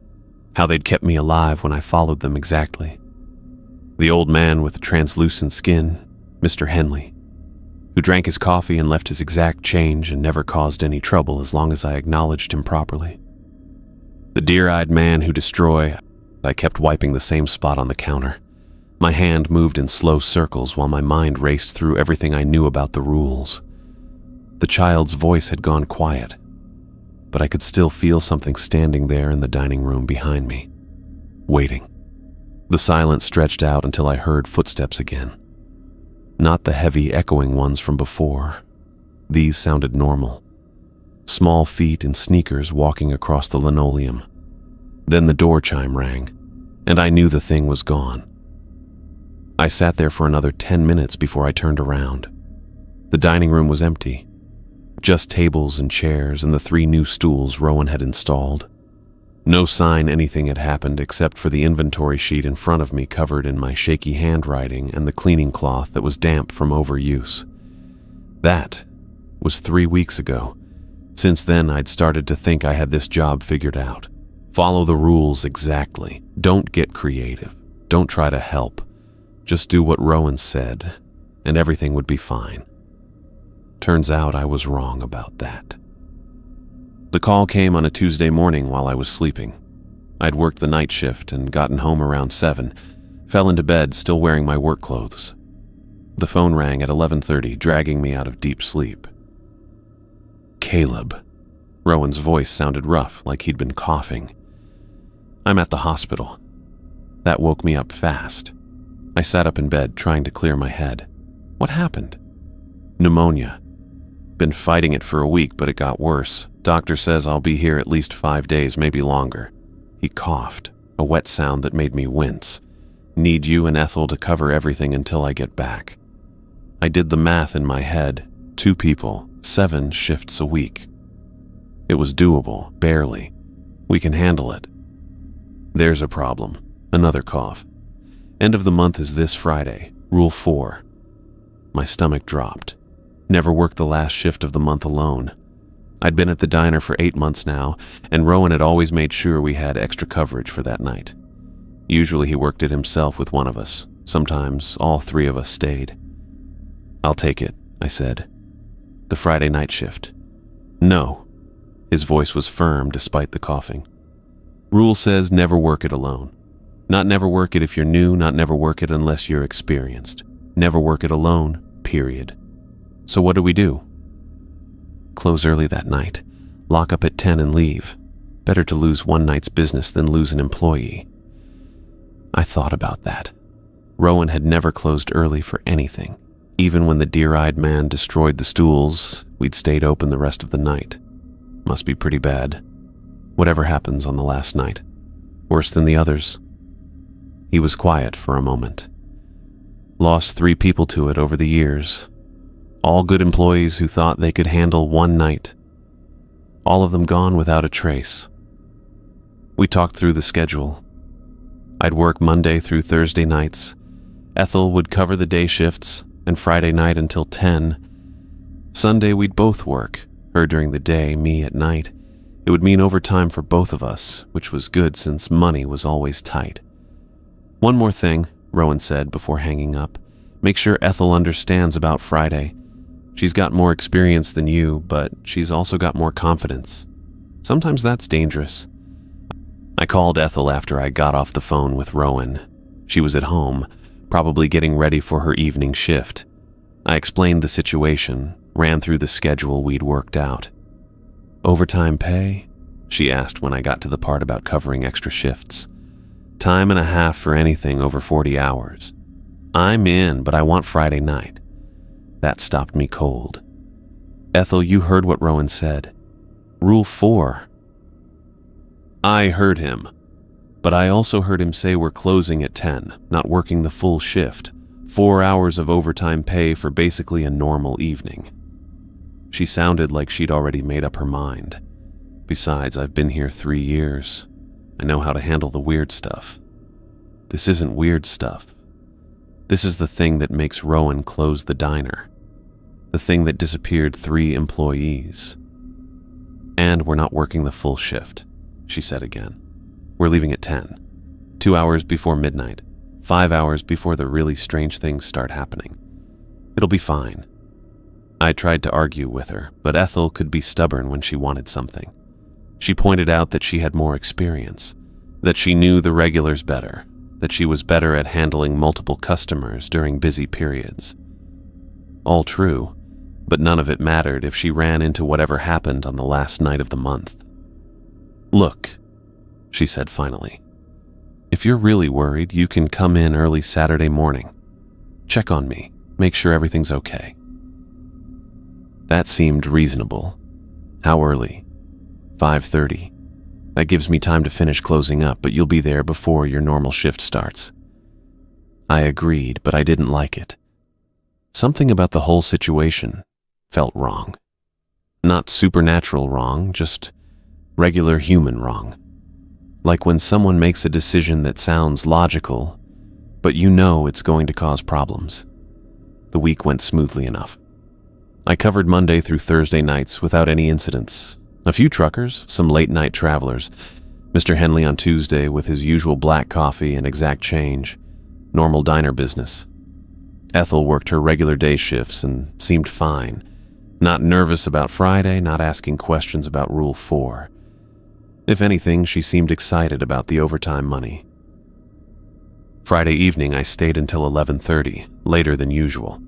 how they'd kept me alive when I followed them exactly. The old man with the translucent skin, Mr. Henley, who drank his coffee and left his exact change and never caused any trouble as long as I acknowledged him properly. The deer-eyed man who destroyed. I kept wiping the same spot on the counter. My hand moved in slow circles while my mind raced through everything I knew about the rules. The child's voice had gone quiet, but I could still feel something standing there in the dining room behind me, waiting. The silence stretched out until I heard footsteps again. Not the heavy, echoing ones from before. These sounded normal. Small feet in sneakers walking across the linoleum. Then the door chime rang, and I knew the thing was gone. I sat there for another 10 minutes before I turned around. The dining room was empty. Just tables and chairs and the 3 new stools Rowan had installed. No sign anything had happened except for the inventory sheet in front of me covered in my shaky handwriting and the cleaning cloth that was damp from overuse. That was 3 weeks ago. Since then, I'd started to think I had this job figured out. Follow the rules exactly. Don't get creative. Don't try to help. Just do what Rowan said, and everything would be fine. Turns out I was wrong about that. The call came on a Tuesday morning while I was sleeping. I'd worked the night shift and gotten home around 7, fell into bed still wearing my work clothes. The phone rang at 11:30, dragging me out of deep sleep. Caleb. Rowan's voice sounded rough, like he'd been coughing. I'm at the hospital. That woke me up fast. I sat up in bed, trying to clear my head. What happened? Pneumonia. Been fighting it for a week, but it got worse. Doctor says I'll be here at least 5 days, maybe longer. He coughed, a wet sound that made me wince. Need you and Ethel to cover everything until I get back. I did the math in my head. 2 people, 7 shifts a week. It was doable, barely. We can handle it. There's a problem. Another cough. End of the month is this Friday, Rule 4. My stomach dropped. Never worked the last shift of the month alone. I'd been at the diner for 8 months now, and Rowan had always made sure we had extra coverage for that night. Usually he worked it himself with one of us. Sometimes all 3 of us stayed. I'll take it, I said. The Friday night shift. No. His voice was firm despite the coughing. Rule says never work it alone. Not never work it if you're new, not never work it unless you're experienced. Never work it alone, period. So what do we do? Close early that night. Lock up at 10 and leave. Better to lose one night's business than lose an employee. I thought about that. Rowan had never closed early for anything. Even when the deer-eyed man destroyed the stools, we'd stayed open the rest of the night. Must be pretty bad. Whatever happens on the last night. Worse than the others. He was quiet for a moment. Lost 3 people to it over the years. All good employees who thought they could handle one night. All of them gone without a trace. We talked through the schedule. I'd work Monday through Thursday nights. Ethel would cover the day shifts, and Friday night until 10. Sunday we'd both work, her during the day, me at night. It would mean overtime for both of us, which was good since money was always tight. One more thing, Rowan said before hanging up. Make sure Ethel understands about Friday. She's got more experience than you, but she's also got more confidence. Sometimes that's dangerous. I called Ethel after I got off the phone with Rowan. She was at home, probably getting ready for her evening shift. I explained the situation, ran through the schedule we'd worked out. Overtime pay? She asked when I got to the part about covering extra shifts. Time and a half for anything over 40 hours. I'm in, but I want Friday night. That stopped me cold. Ethel, you heard what Rowan said. Rule 4. I heard him, but I also heard him say we're closing at 10, not working the full shift. 4 hours of overtime pay for basically a normal evening. She sounded like she'd already made up her mind. Besides, I've been here 3 years. I know how to handle the weird stuff. This isn't weird stuff. This is the thing that makes Rowan close the diner. The thing that disappeared 3 employees. And we're not working the full shift, she said again. We're leaving at 10. 2 hours before midnight. 5 hours before the really strange things start happening. It'll be fine. I tried to argue with her, but Ethel could be stubborn when she wanted something. She pointed out that she had more experience, that she knew the regulars better, that she was better at handling multiple customers during busy periods. All true, but none of it mattered if she ran into whatever happened on the last night of the month. Look, she said finally, if you're really worried, you can come in early Saturday morning. Check on me, make sure everything's okay. That seemed reasonable. How early? 5:30. That gives me time to finish closing up, but you'll be there before your normal shift starts." I agreed, but I didn't like it. Something about the whole situation felt wrong. Not supernatural wrong, just regular human wrong. Like when someone makes a decision that sounds logical, but you know it's going to cause problems. The week went smoothly enough. I covered Monday through Thursday nights without any incidents. A few truckers, some late-night travelers. Mr. Henley on Tuesday with his usual black coffee and exact change. Normal diner business. Ethel worked her regular day shifts and seemed fine. Not nervous about Friday, not asking questions about Rule 4. If anything, she seemed excited about the overtime money. Friday evening, I stayed until 11:30, later than usual.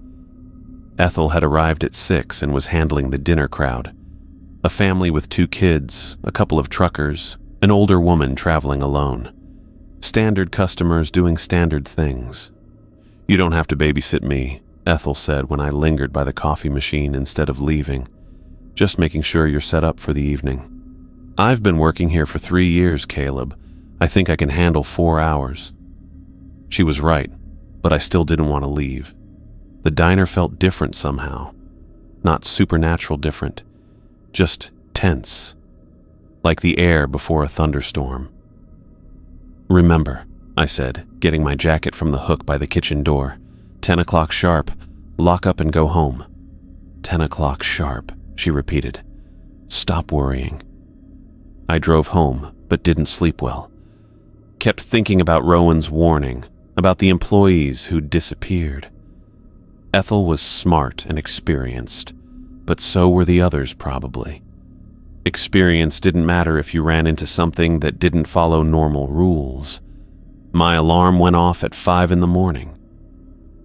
Ethel had arrived at 6 and was handling the dinner crowd. A family with 2 kids, a couple of truckers, an older woman traveling alone. Standard customers doing standard things. "You don't have to babysit me," Ethel said when I lingered by the coffee machine instead of leaving. "Just making sure you're set up for the evening." "I've been working here for 3 years, Caleb. I think I can handle 4 hours." She was right, but I still didn't want to leave. The diner felt different somehow. Not supernatural different, just tense. Like the air before a thunderstorm. "Remember," I said, getting my jacket from the hook by the kitchen door. 10 o'clock sharp. Lock up and go home." 10 o'clock sharp, she repeated. "Stop worrying." I drove home, but didn't sleep well. Kept thinking about Rowan's warning, about the employees who'd disappeared. Ethel was smart and experienced, but so were the others probably. Experience didn't matter if you ran into something that didn't follow normal rules. My alarm went off at 5 in the morning.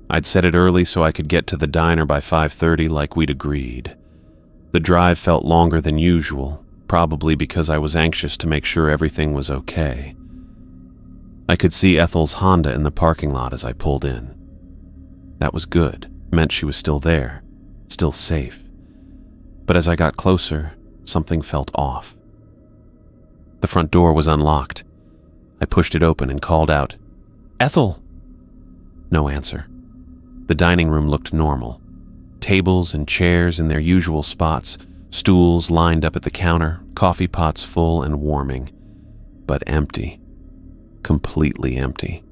I'd set it early so I could get to the diner by 5:30 like we'd agreed. The drive felt longer than usual, probably because I was anxious to make sure everything was okay. I could see Ethel's Honda in the parking lot as I pulled in. That was good, meant she was still there, still safe. But as I got closer, something felt off. The front door was unlocked. I pushed it open and called out, "Ethel!" No answer. The dining room looked normal. Tables and chairs in their usual spots, stools lined up at the counter, coffee pots full and warming, but empty. Completely empty.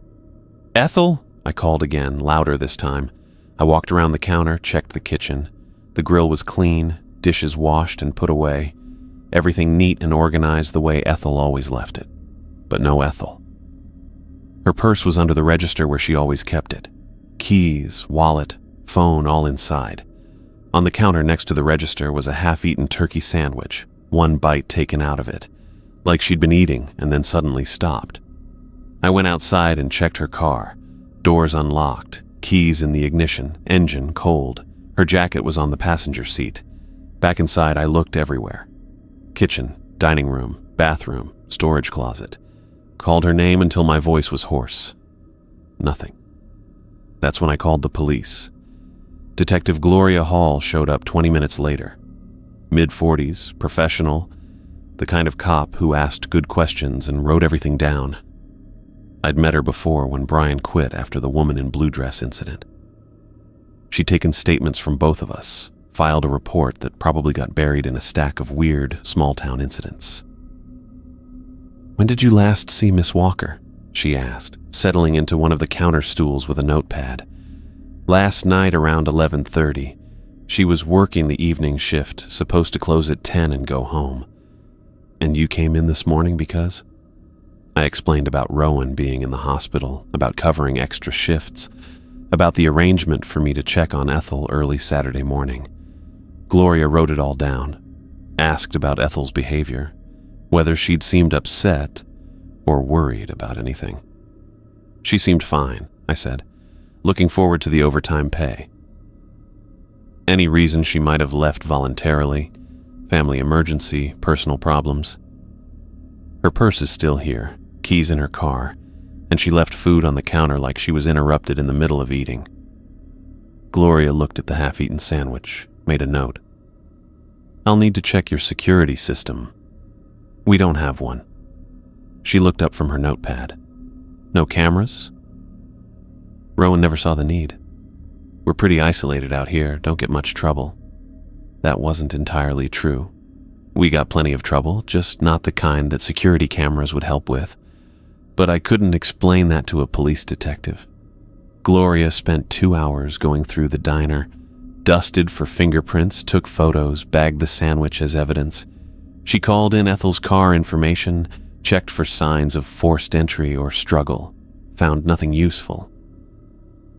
"Ethel!" I called again, louder this time. I walked around the counter, checked the kitchen. The grill was clean, dishes washed and put away. Everything neat and organized the way Ethel always left it. But no Ethel. Her purse was under the register where she always kept it. Keys, wallet, phone all inside. On the counter next to the register was a half-eaten turkey sandwich, one bite taken out of it, like she'd been eating and then suddenly stopped. I went outside and checked her car. Doors unlocked, keys in the ignition, engine cold. Her jacket was on the passenger seat. Back inside, I looked everywhere. Kitchen, dining room, bathroom, storage closet. Called her name until my voice was hoarse. Nothing. That's when I called the police. Detective Gloria Hall showed up 20 minutes later. Mid-40s, professional, the kind of cop who asked good questions and wrote everything down. I'd met her before when Brian quit after the woman in blue dress incident. She'd taken statements from both of us, filed a report that probably got buried in a stack of weird, small-town incidents. "When did you last see Miss Walker?" she asked, settling into one of the counter stools with a notepad. "Last night around 11:30. She was working the evening shift, supposed to close at 10 and go home. And you came in this morning because?" I explained about Rowan being in the hospital, about covering extra shifts, about the arrangement for me to check on Ethel early Saturday morning. Gloria wrote it all down, asked about Ethel's behavior, whether she'd seemed upset or worried about anything. "She seemed fine," I said, looking forward to the overtime pay. "Any reason she might have left voluntarily? Family emergency, personal problems?" "Her purse is still here, keys in her car, and she left food on the counter like she was interrupted in the middle of eating." Gloria looked at the half-eaten sandwich, made a note. "I'll need to check your security system. We don't have one. She looked up from her notepad. No cameras? Rowan never saw the need. We're pretty isolated out here, don't get much trouble. That wasn't entirely true. We got plenty of trouble, just not the kind that security cameras would help with. But I couldn't explain that to a police detective. Gloria spent 2 hours going through the diner, dusted for fingerprints, took photos, bagged the sandwich as evidence. She called in Ethel's car information, checked for signs of forced entry or struggle, found nothing useful.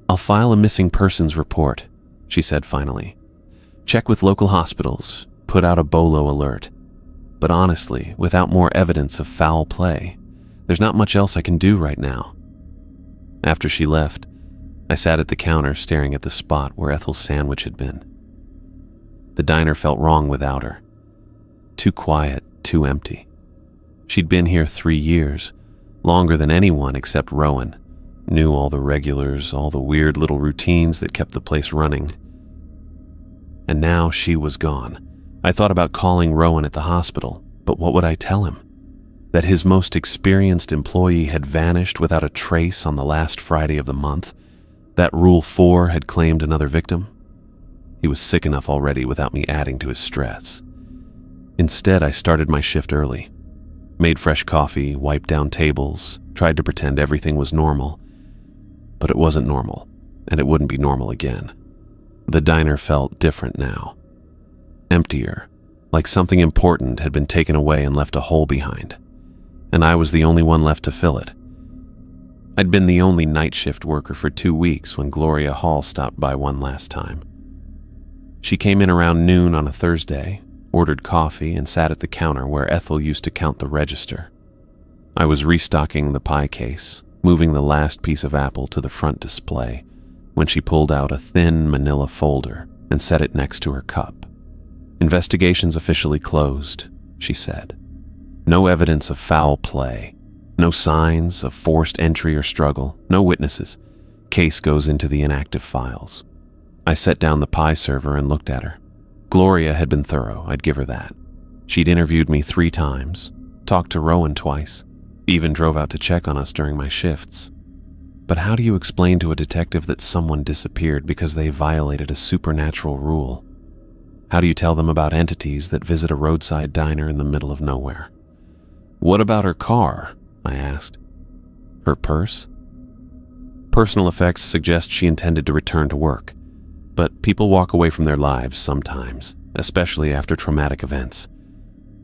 "I'll file a missing persons report," she said finally. "Check with local hospitals, put out a BOLO alert. But honestly, without more evidence of foul play, there's not much else I can do right now." After she left, I sat at the counter staring at the spot where Ethel's sandwich had been. The diner felt wrong without her. Too quiet, too empty. She'd been here 3 years, longer than anyone except Rowan, knew all the regulars, all the weird little routines that kept the place running. And now she was gone. I thought about calling Rowan at the hospital, but what would I tell him? That his most experienced employee had vanished without a trace on the last Friday of the month? That Rule 4 had claimed another victim? He was sick enough already without me adding to his stress. Instead, I started my shift early. Made fresh coffee, wiped down tables, tried to pretend everything was normal. But it wasn't normal, and it wouldn't be normal again. The diner felt different now. Emptier, like something important had been taken away and left a hole behind. And I was the only one left to fill it. I'd been the only night shift worker for 2 weeks when Gloria Hall stopped by one last time. She came in around noon on a Thursday, ordered coffee, and sat at the counter where Ethel used to count the register. I was restocking the pie case, moving the last piece of apple to the front display, when she pulled out a thin manila folder and set it next to her cup. "Investigation's officially closed," she said. "No evidence of foul play. No signs of forced entry or struggle. No witnesses. Case goes into the inactive files." I set down the pie server and looked at her. Gloria had been thorough, I'd give her that. She'd interviewed me 3 times, talked to Rowan twice, even drove out to check on us during my shifts. But how do you explain to a detective that someone disappeared because they violated a supernatural rule? How do you tell them about entities that visit a roadside diner in the middle of nowhere? "What about her car?" I asked. "Her purse?" "Personal effects suggest she intended to return to work. But people walk away from their lives sometimes, especially after traumatic events."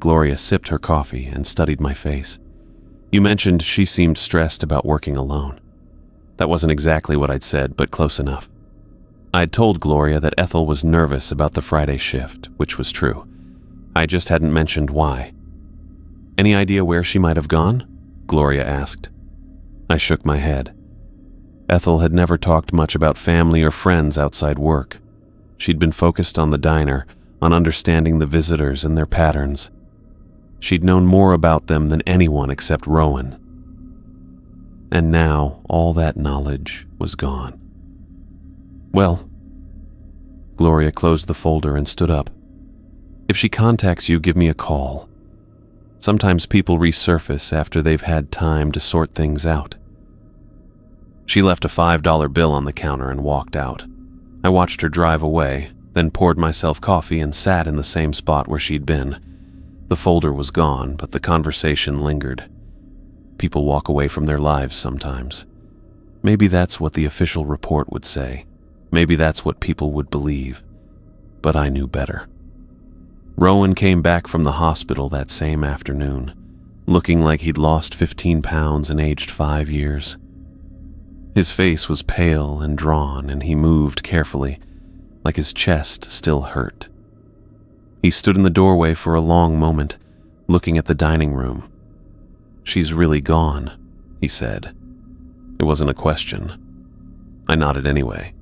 Gloria sipped her coffee and studied my face. "You mentioned she seemed stressed about working alone." That wasn't exactly what I'd said, but close enough. I'd told Gloria that Ethel was nervous about the Friday shift, which was true. I just hadn't mentioned why. "Any idea where she might have gone?" Gloria asked. I shook my head. Ethel had never talked much about family or friends outside work. She'd been focused on the diner, on understanding the visitors and their patterns. She'd known more about them than anyone except Rowan. And now all that knowledge was gone. "Well," Gloria closed the folder and stood up. "If she contacts you, give me a call. Sometimes people resurface after they've had time to sort things out." She left a $5 bill on the counter and walked out. I watched her drive away, then poured myself coffee and sat in the same spot where she'd been. The folder was gone, but the conversation lingered. People walk away from their lives sometimes. Maybe that's what the official report would say. Maybe that's what people would believe. But I knew better. Rowan came back from the hospital that same afternoon, looking like he'd lost 15 pounds and aged 5 years. His face was pale and drawn, and he moved carefully, like his chest still hurt. He stood in the doorway for a long moment, looking at the dining room. "She's really gone," he said. It wasn't a question. I nodded anyway.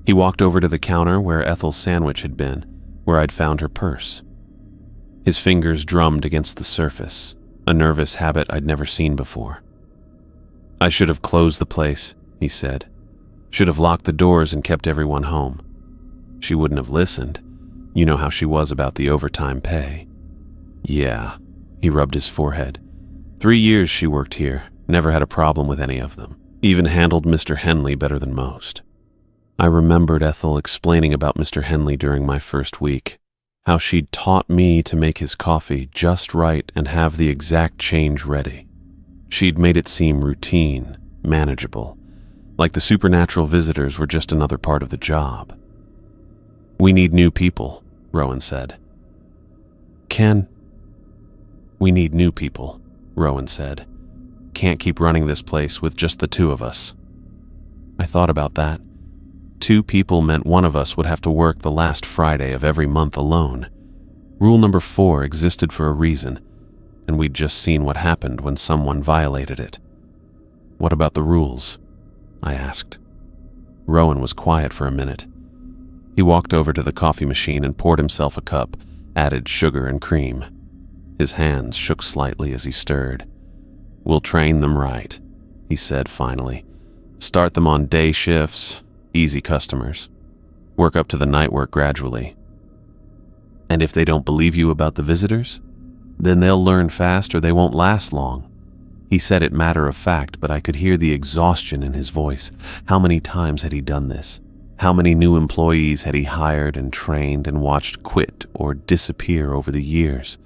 He walked over to the counter where Ethel's sandwich had been, where I'd found her purse. His fingers drummed against the surface, a nervous habit I'd never seen before. "I should have closed the place," he said. "Should have locked the doors and kept everyone home. She wouldn't have listened. You know how she was about the overtime pay." "Yeah," he rubbed his forehead. 3 years she worked here, never had a problem with any of them. Even handled Mr. Henley better than most. I remembered Ethel explaining about Mr. Henley during my first week, how she'd taught me to make his coffee just right and have the exact change ready. She'd made it seem routine, manageable, like the supernatural visitors were just another part of the job. "We need new people," Rowan said. We need new people," Rowan said. "Can't keep running this place with just the two of us." I thought about that. 2 people meant one of us would have to work the last Friday of every month alone. Rule number 4 existed for a reason, and we'd just seen what happened when someone violated it. "What about the rules?" I asked. Rowan was quiet for a minute. He walked over to the coffee machine and poured himself a cup, added sugar and cream. His hands shook slightly as he stirred. "We'll train them right," he said finally. "Start them on day shifts, easy customers. Work up to the night work gradually. And if they don't believe you about the visitors, then they'll learn fast or they won't last long." He said it matter of fact, but I could hear the exhaustion in his voice. How many times had he done this? How many new employees had he hired and trained and watched quit or disappear over the years?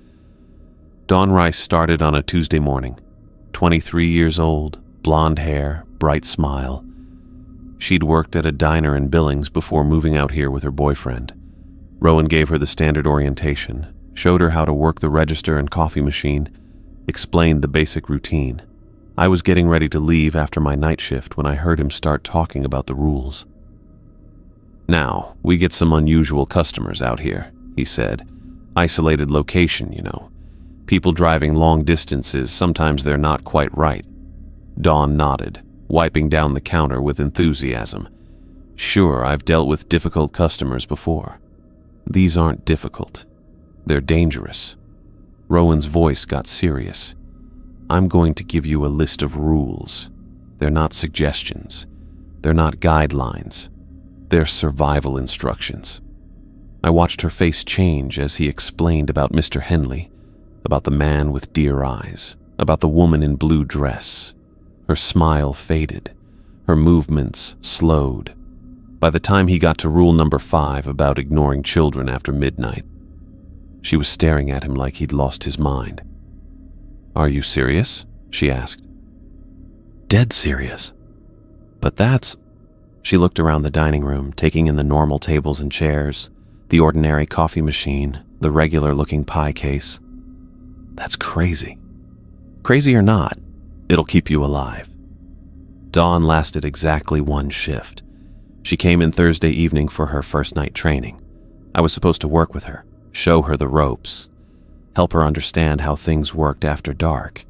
Dawn Rice started on a Tuesday morning. 23 years old, blonde hair, bright smile. She'd worked at a diner in Billings before moving out here with her boyfriend. Rowan gave her the standard orientation, showed her how to work the register and coffee machine, explained the basic routine. I was getting ready to leave after my night shift when I heard him start talking about the rules. "Now, we get some unusual customers out here," he said. "Isolated location, you know. People driving long distances, sometimes they're not quite right." Dawn nodded, wiping down the counter with enthusiasm. "Sure, I've dealt with difficult customers before. These aren't difficult. They're dangerous." Rowan's voice got serious. "I'm going to give you a list of rules. They're not suggestions. They're not guidelines. They're survival instructions." I watched her face change as he explained about Mr. Henley, about the man with deer eyes, about the woman in blue dress. Her smile faded. Her movements slowed. By the time he got to rule number 5 about ignoring children after midnight, she was staring at him like he'd lost his mind. "Are you serious?" she asked. "Dead serious. But that's..." She looked around the dining room, taking in the normal tables and chairs, the ordinary coffee machine, the regular-looking pie case. "That's crazy. Crazy or not, it'll keep you alive." Dawn lasted exactly 1 shift. She came in Thursday evening for her first night training. I was supposed to work with her, show her the ropes, help her understand how things worked after dark.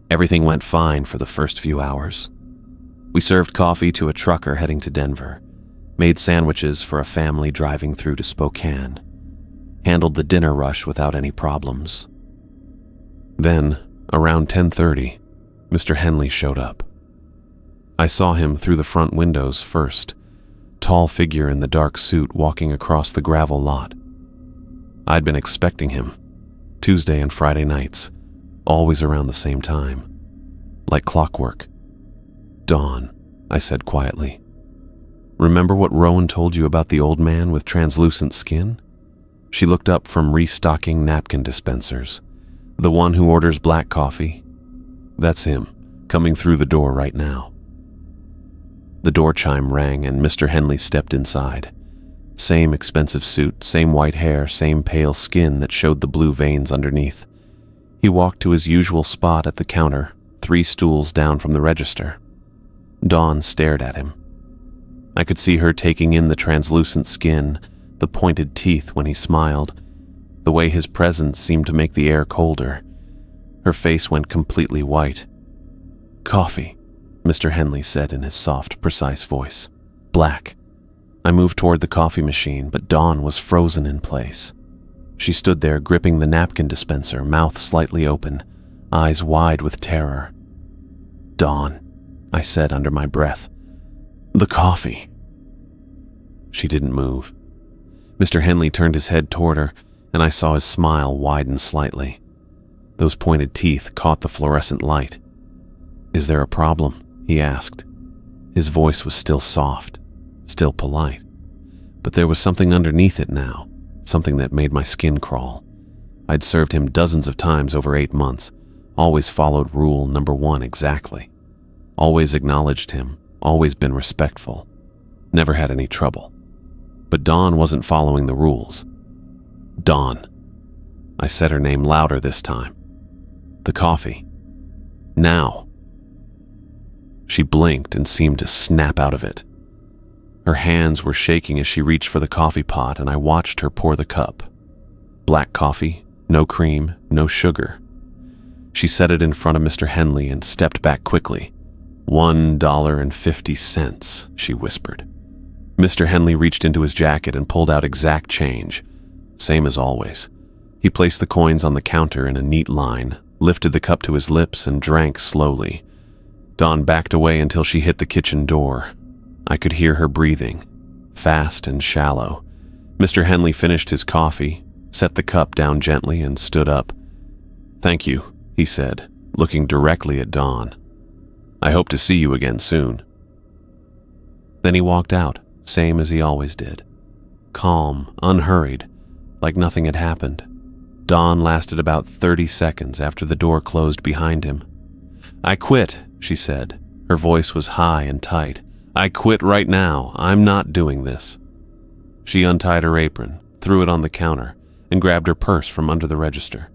Everything went fine for the first few hours. We served coffee to a trucker heading to Denver, made sandwiches for a family driving through to Spokane, handled the dinner rush without any problems. Then, around 10:30, Mr. Henley showed up. I saw him through the front windows first, tall figure in the dark suit walking across the gravel lot. I'd been expecting him, Tuesday and Friday nights, always around the same time, like clockwork. "Dawn," I said quietly. "Remember what Rowan told you about the old man with translucent skin?" She looked up from restocking napkin dispensers. "The one who orders black coffee? That's him, coming through the door right now." The door chime rang and Mr. Henley stepped inside. Same expensive suit, same white hair, same pale skin that showed the blue veins underneath. He walked to his usual spot at the counter, 3 stools down from the register. Dawn stared at him. I could see her taking in the translucent skin, the pointed teeth when he smiled, the way his presence seemed to make the air colder. Her face went completely white. "Coffee," Mr. Henley said in his soft, precise voice. "Black." I moved toward the coffee machine, but Dawn was frozen in place. She stood there gripping the napkin dispenser, mouth slightly open, eyes wide with terror. "Dawn," I said under my breath. "The coffee." She didn't move. Mr. Henley turned his head toward her, and I saw his smile widen slightly. Those pointed teeth caught the fluorescent light. "Is there a problem?" he asked. His voice was still soft, still polite. But there was something underneath it now, something that made my skin crawl. I'd served him dozens of times over 8 months, always followed rule number 1 exactly. Always acknowledged him, always been respectful. Never had any trouble. But Dawn wasn't following the rules. Dawn. I said her name louder this time. "The coffee. Now." She blinked and seemed to snap out of it. Her hands were shaking as she reached for the coffee pot, and I watched her pour the cup. Black coffee, no cream, no sugar. She set it in front of Mr. Henley and stepped back quickly. $1.50, she whispered. Mr. Henley reached into his jacket and pulled out exact change, same as always. He placed the coins on the counter in a neat line, lifted the cup to his lips, and drank slowly. Dawn backed away until she hit the kitchen door. I could hear her breathing, fast and shallow. Mr. Henley finished his coffee, set the cup down gently, and stood up. "Thank you," he said, looking directly at Dawn. "I hope to see you again soon." Then he walked out, same as he always did. Calm, unhurried, like nothing had happened. Dawn lasted about 30 seconds after the door closed behind him. "I quit," she said. Her voice was high and tight. "I quit right now. I'm not doing this." She untied her apron, threw it on the counter, and grabbed her purse from under the register.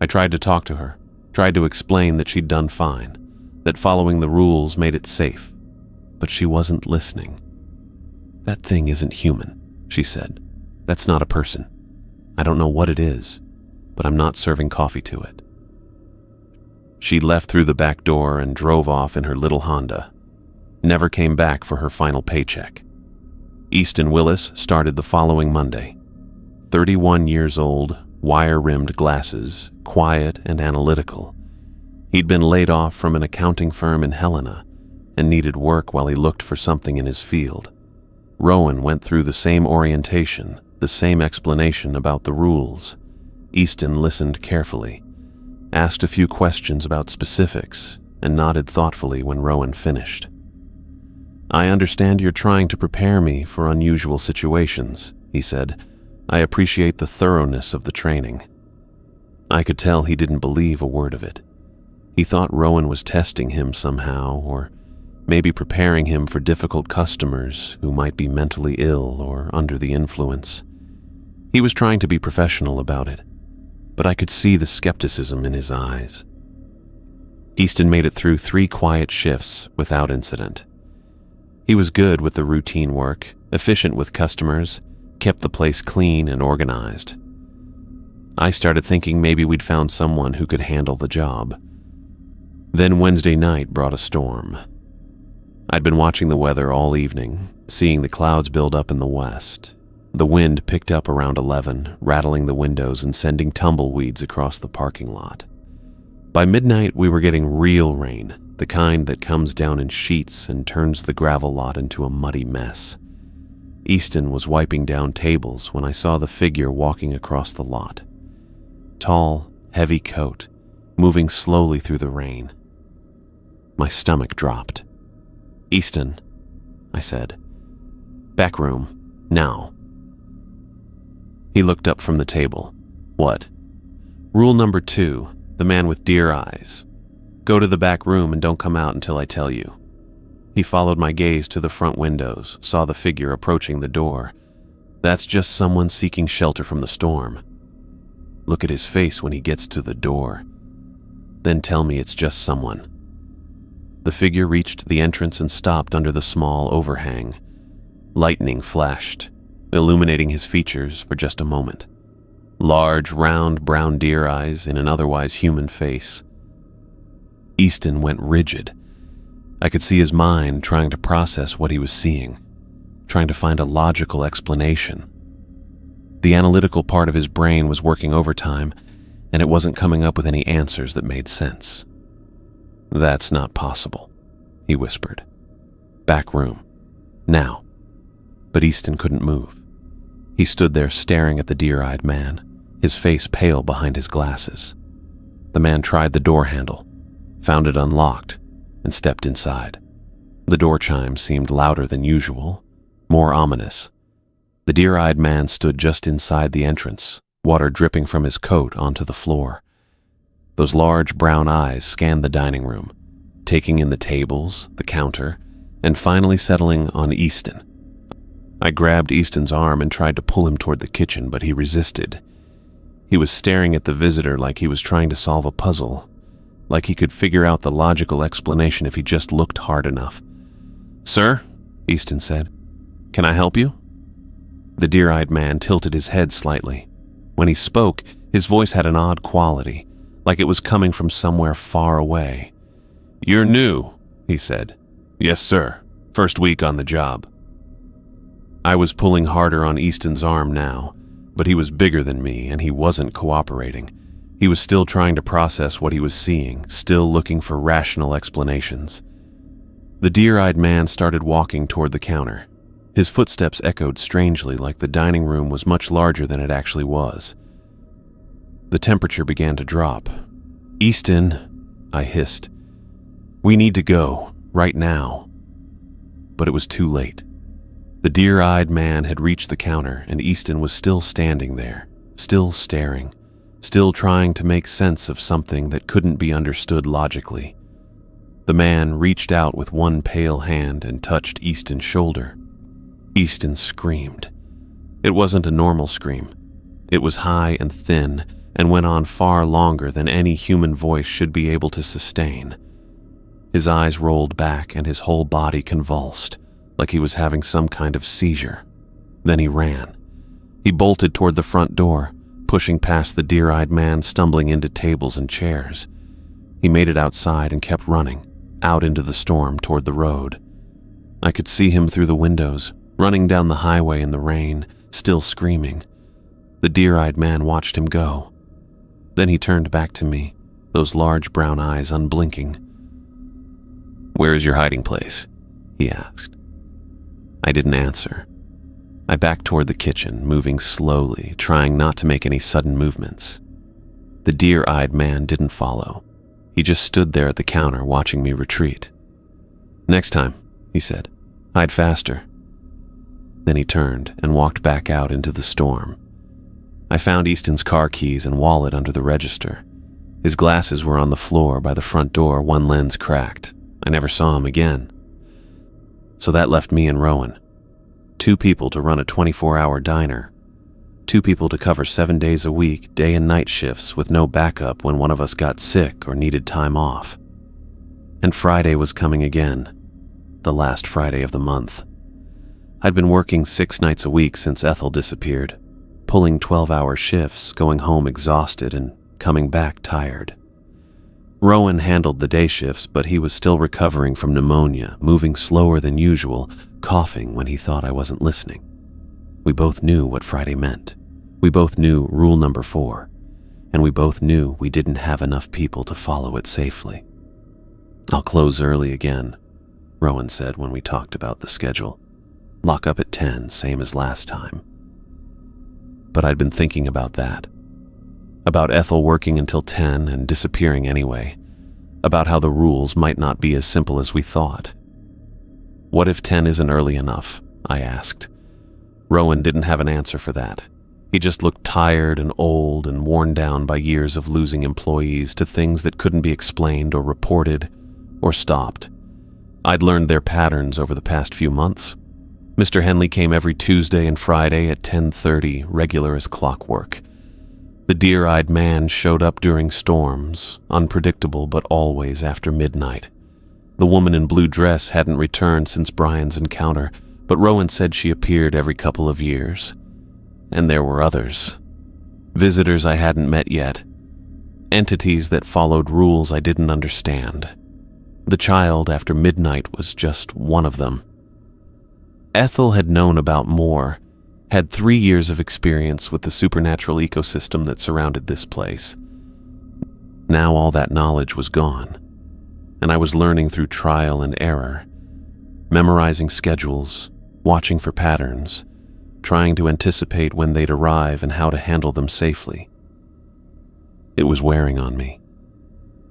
I tried to talk to her, tried to explain that she'd done fine, that following the rules made it safe. But she wasn't listening. "That thing isn't human," she said. "That's not a person. I don't know what it is, but I'm not serving coffee to it." She left through the back door and drove off in her little Honda. Never came back for her final paycheck. Easton Willis started the following Monday. 31 years old, wire-rimmed glasses, quiet and analytical. He'd been laid off from an accounting firm in Helena and needed work while he looked for something in his field. Rowan went through the same orientation, the same explanation about the rules. Easton listened carefully, asked a few questions about specifics, and nodded thoughtfully when Rowan finished. "I understand you're trying to prepare me for unusual situations," he said. "I appreciate the thoroughness of the training." I could tell he didn't believe a word of it. He thought Rowan was testing him somehow, or maybe preparing him for difficult customers who might be mentally ill or under the influence. He was trying to be professional about it, but I could see the skepticism in his eyes. Easton made it through 3 quiet shifts without incident. He was good with the routine work, efficient with customers, kept the place clean and organized. I started thinking maybe we'd found someone who could handle the job. Then Wednesday night brought a storm. I'd been watching the weather all evening, seeing the clouds build up in the west. The wind picked up around 11, rattling the windows and sending tumbleweeds across the parking lot. By midnight, we were getting real rain, the kind that comes down in sheets and turns the gravel lot into a muddy mess. Easton was wiping down tables when I saw the figure walking across the lot. Tall, heavy coat, moving slowly through the rain. My stomach dropped. "Easton," I said. "Back room, now." He looked up from the table. "What?" "Rule number 2, the man with deer eyes. Go to the back room and don't come out until I tell you." He followed my gaze to the front windows, saw the figure approaching the door. "That's just someone seeking shelter from the storm. Look at his face when he gets to the door. Then tell me it's just someone." The figure reached the entrance and stopped under the small overhang. Lightning flashed, illuminating his features for just a moment. Large, round, brown deer eyes in an otherwise human face. Easton went rigid. I could see his mind trying to process what he was seeing, trying to find a logical explanation. The analytical part of his brain was working overtime, and it wasn't coming up with any answers that made sense. "That's not possible," he whispered. "Back room. Now." But Easton couldn't move. He stood there staring at the deer-eyed man, his face pale behind his glasses. The man tried the door handle, found it unlocked, and stepped inside. The door chime seemed louder than usual, more ominous. The deer-eyed man stood just inside the entrance, water dripping from his coat onto the floor. Those large brown eyes scanned the dining room, taking in the tables, the counter, and finally settling on Easton. I grabbed Easton's arm and tried to pull him toward the kitchen, but he resisted. He was staring at the visitor like he was trying to solve a puzzle, like he could figure out the logical explanation if he just looked hard enough. "Sir," Easton said, "can I help you?" The deer-eyed man tilted his head slightly. When he spoke, his voice had an odd quality, like it was coming from somewhere far away. "You're new," he said. "Yes, sir. First week on the job." I was pulling harder on Easton's arm now, but he was bigger than me and he wasn't cooperating. He was still trying to process what he was seeing, still looking for rational explanations. The deer-eyed man started walking toward the counter. His footsteps echoed strangely, like the dining room was much larger than it actually was. The temperature began to drop. "Easton," I hissed, "we need to go, right now." But it was too late. The deer-eyed man had reached the counter, and Easton was still standing there, still staring, still trying to make sense of something that couldn't be understood logically. The man reached out with one pale hand and touched Easton's shoulder. Easton screamed. It wasn't a normal scream. It was high and thin and went on far longer than any human voice should be able to sustain. His eyes rolled back and his whole body convulsed, like he was having some kind of seizure. Then he ran. He bolted toward the front door, pushing past the deer-eyed man, stumbling into tables and chairs. He made it outside and kept running, out into the storm toward the road. I could see him through the windows, running down the highway in the rain, still screaming. The deer-eyed man watched him go. Then he turned back to me, those large brown eyes unblinking. "Where is your hiding place?" he asked. I didn't answer. I backed toward the kitchen, moving slowly, trying not to make any sudden movements. The deer-eyed man didn't follow. He just stood there at the counter watching me retreat. "Next time," he said, "hide faster." Then he turned and walked back out into the storm. I found Easton's car keys and wallet under the register. His glasses were on the floor by the front door, one lens cracked. I never saw him again. So that left me and Rowan. 2 people to run a 24-hour diner. 2 people to cover 7 days a week, day and night shifts with no backup when one of us got sick or needed time off. And Friday was coming again, the last Friday of the month. I'd been working 6 nights a week since Ethel disappeared, pulling 12-hour shifts, going home exhausted and coming back tired. Rowan handled the day shifts, but he was still recovering from pneumonia, moving slower than usual, coughing when he thought I wasn't listening. We both knew what Friday meant. We both knew rule number 4, and we both knew we didn't have enough people to follow it safely. "I'll close early again," Rowan said when we talked about the schedule. "Lock up at 10, same as last time." But I'd been thinking about that. About Ethel working until 10 and disappearing anyway. About how the rules might not be as simple as we thought. "What if 10 isn't early enough?" I asked. Rowan didn't have an answer for that. He just looked tired and old and worn down by years of losing employees to things that couldn't be explained or reported or stopped. I'd learned their patterns over the past few months. Mr. Henley came every Tuesday and Friday at 10:30, regular as clockwork. The deer-eyed man showed up during storms, unpredictable but always after midnight. The woman in blue dress hadn't returned since Brian's encounter, but Rowan said she appeared every couple of years. And there were others. Visitors I hadn't met yet. Entities that followed rules I didn't understand. The child after midnight was just one of them. Ethel had known about more, had 3 years of experience with the supernatural ecosystem that surrounded this place. Now all that knowledge was gone, and I was learning through trial and error, memorizing schedules, watching for patterns, trying to anticipate when they'd arrive and how to handle them safely. It was wearing on me.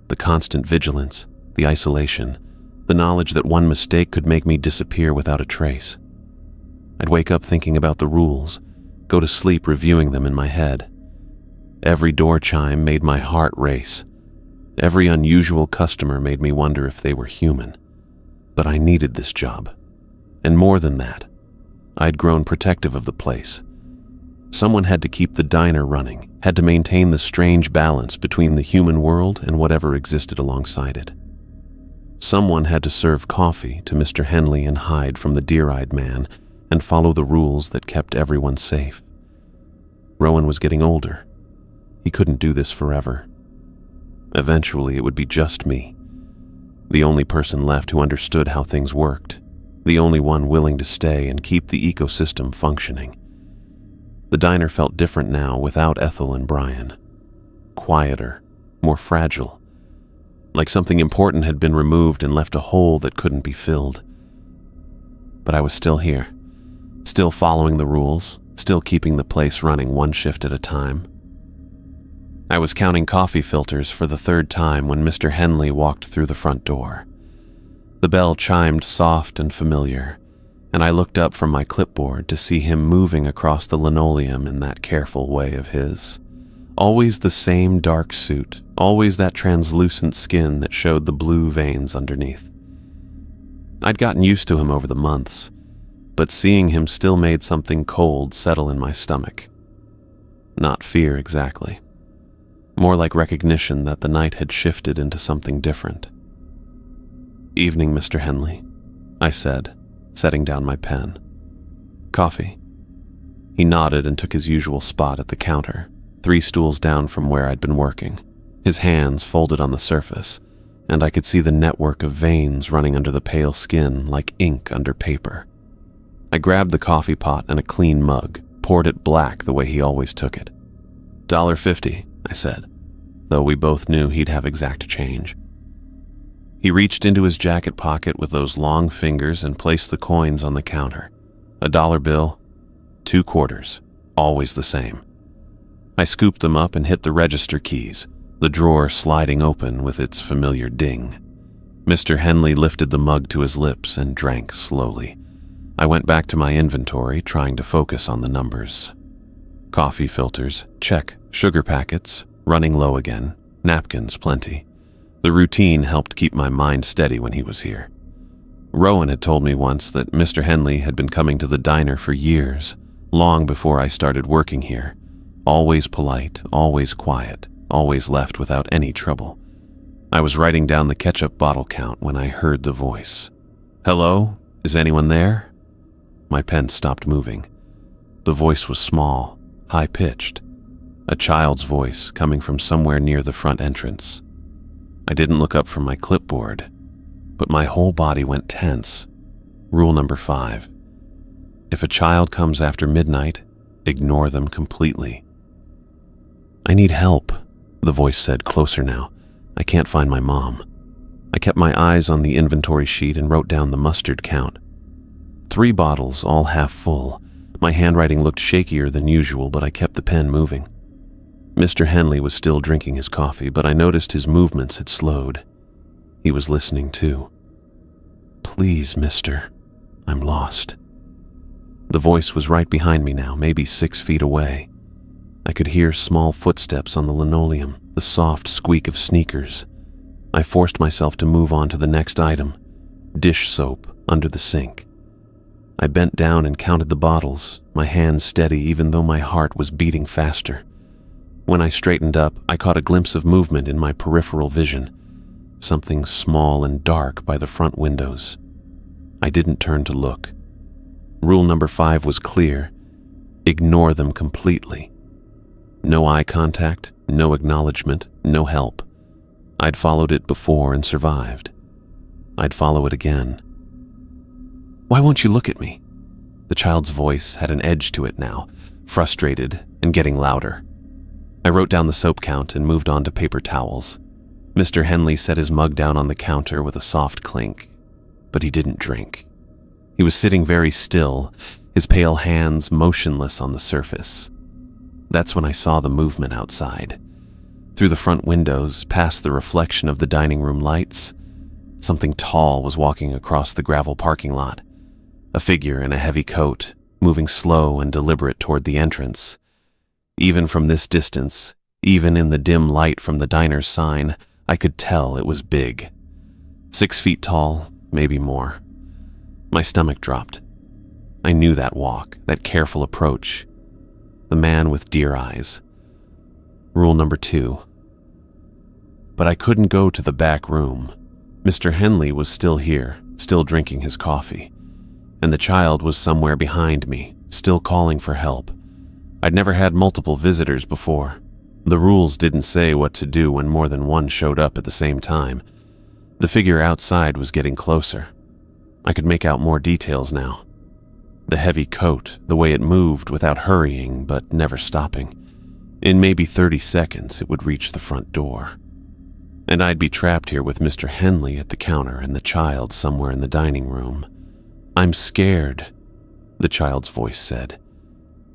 The constant vigilance, the isolation, the knowledge that one mistake could make me disappear without a trace. I'd wake up thinking about the rules, go to sleep reviewing them in my head. Every door chime made my heart race. Every unusual customer made me wonder if they were human. But I needed this job. And more than that, I'd grown protective of the place. Someone had to keep the diner running, had to maintain the strange balance between the human world and whatever existed alongside it. Someone had to serve coffee to Mr. Henley and hide from the deer-eyed man and follow the rules that kept everyone safe. Rowan was getting older. He couldn't do this forever. Eventually, it would be just me, the only person left who understood how things worked, the only one willing to stay and keep the ecosystem functioning. The diner felt different now without Ethel and Brian. Quieter, more fragile. Like something important had been removed and left a hole that couldn't be filled. But I was still here, still following the rules, still keeping the place running one shift at a time. I was counting coffee filters for the third time when Mr. Henley walked through the front door. The bell chimed soft and familiar, and I looked up from my clipboard to see him moving across the linoleum in that careful way of his. Always the same dark suit, always that translucent skin that showed the blue veins underneath. I'd gotten used to him over the months, but seeing him still made something cold settle in my stomach. Not fear exactly. More like recognition that the night had shifted into something different. "Evening, Mr. Henley," I said, setting down my pen. "Coffee?" He nodded and took his usual spot at the counter, 3 stools down from where I'd been working, his hands folded on the surface, and I could see the network of veins running under the pale skin like ink under paper. I grabbed the coffee pot and a clean mug, poured it black the way he always took it. $1.50, I said, though we both knew he'd have exact change. He reached into his jacket pocket with those long fingers and placed the coins on the counter. A $1 bill, 2 quarters, always the same. I scooped them up and hit the register keys, the drawer sliding open with its familiar ding. Mr. Henley lifted the mug to his lips and drank slowly. I went back to my inventory, trying to focus on the numbers. Coffee filters, check. Sugar packets, running low again. Napkins, plenty. The routine helped keep my mind steady when he was here. Rowan had told me once that Mr. Henley had been coming to the diner for years, long before I started working here. Always polite, always quiet, always left without any trouble. I was writing down the ketchup bottle count when I heard the voice. "Hello? Is anyone there?" My pen stopped moving. The voice was small, high-pitched. A child's voice coming from somewhere near the front entrance. I didn't look up from my clipboard, but my whole body went tense. Rule number 5. If a child comes after midnight, ignore them completely. "I need help," the voice said, closer now. "I can't find my mom." I kept my eyes on the inventory sheet and wrote down the mustard count. 3 bottles, all half full. My handwriting looked shakier than usual, but I kept the pen moving. Mr. Henley was still drinking his coffee, but I noticed his movements had slowed. He was listening too. "Please, mister, I'm lost." The voice was right behind me now, maybe 6 feet away. I could hear small footsteps on the linoleum, the soft squeak of sneakers. I forced myself to move on to the next item, dish soap under the sink. I bent down and counted the bottles, my hands steady even though my heart was beating faster. When I straightened up, I caught a glimpse of movement in my peripheral vision, something small and dark by the front windows. I didn't turn to look. Rule number 5 was clear. Ignore them completely. No eye contact, no acknowledgement, no help. I'd followed it before and survived. I'd follow it again. "Why won't you look at me?" The child's voice had an edge to it now, frustrated and getting louder. I wrote down the soap count and moved on to paper towels. Mr. Henley set his mug down on the counter with a soft clink, but he didn't drink. He was sitting very still, his pale hands motionless on the surface. That's when I saw the movement outside. Through the front windows, past the reflection of the dining room lights, something tall was walking across the gravel parking lot. A figure in a heavy coat, moving slow and deliberate toward the entrance. Even from this distance, even in the dim light from the diner's sign, I could tell it was big. 6 feet tall, maybe more. My stomach dropped. I knew that walk, that careful approach. The man with deer eyes. Rule number 2. But I couldn't go to the back room. Mr. Henley was still here, still drinking his coffee. And the child was somewhere behind me, still calling for help. I'd never had multiple visitors before. The rules didn't say what to do when more than one showed up at the same time. The figure outside was getting closer. I could make out more details now. The heavy coat, the way it moved without hurrying but never stopping. In maybe 30 seconds, it would reach the front door. And I'd be trapped here with Mr. Henley at the counter and the child somewhere in the dining room. "I'm scared," the child's voice said.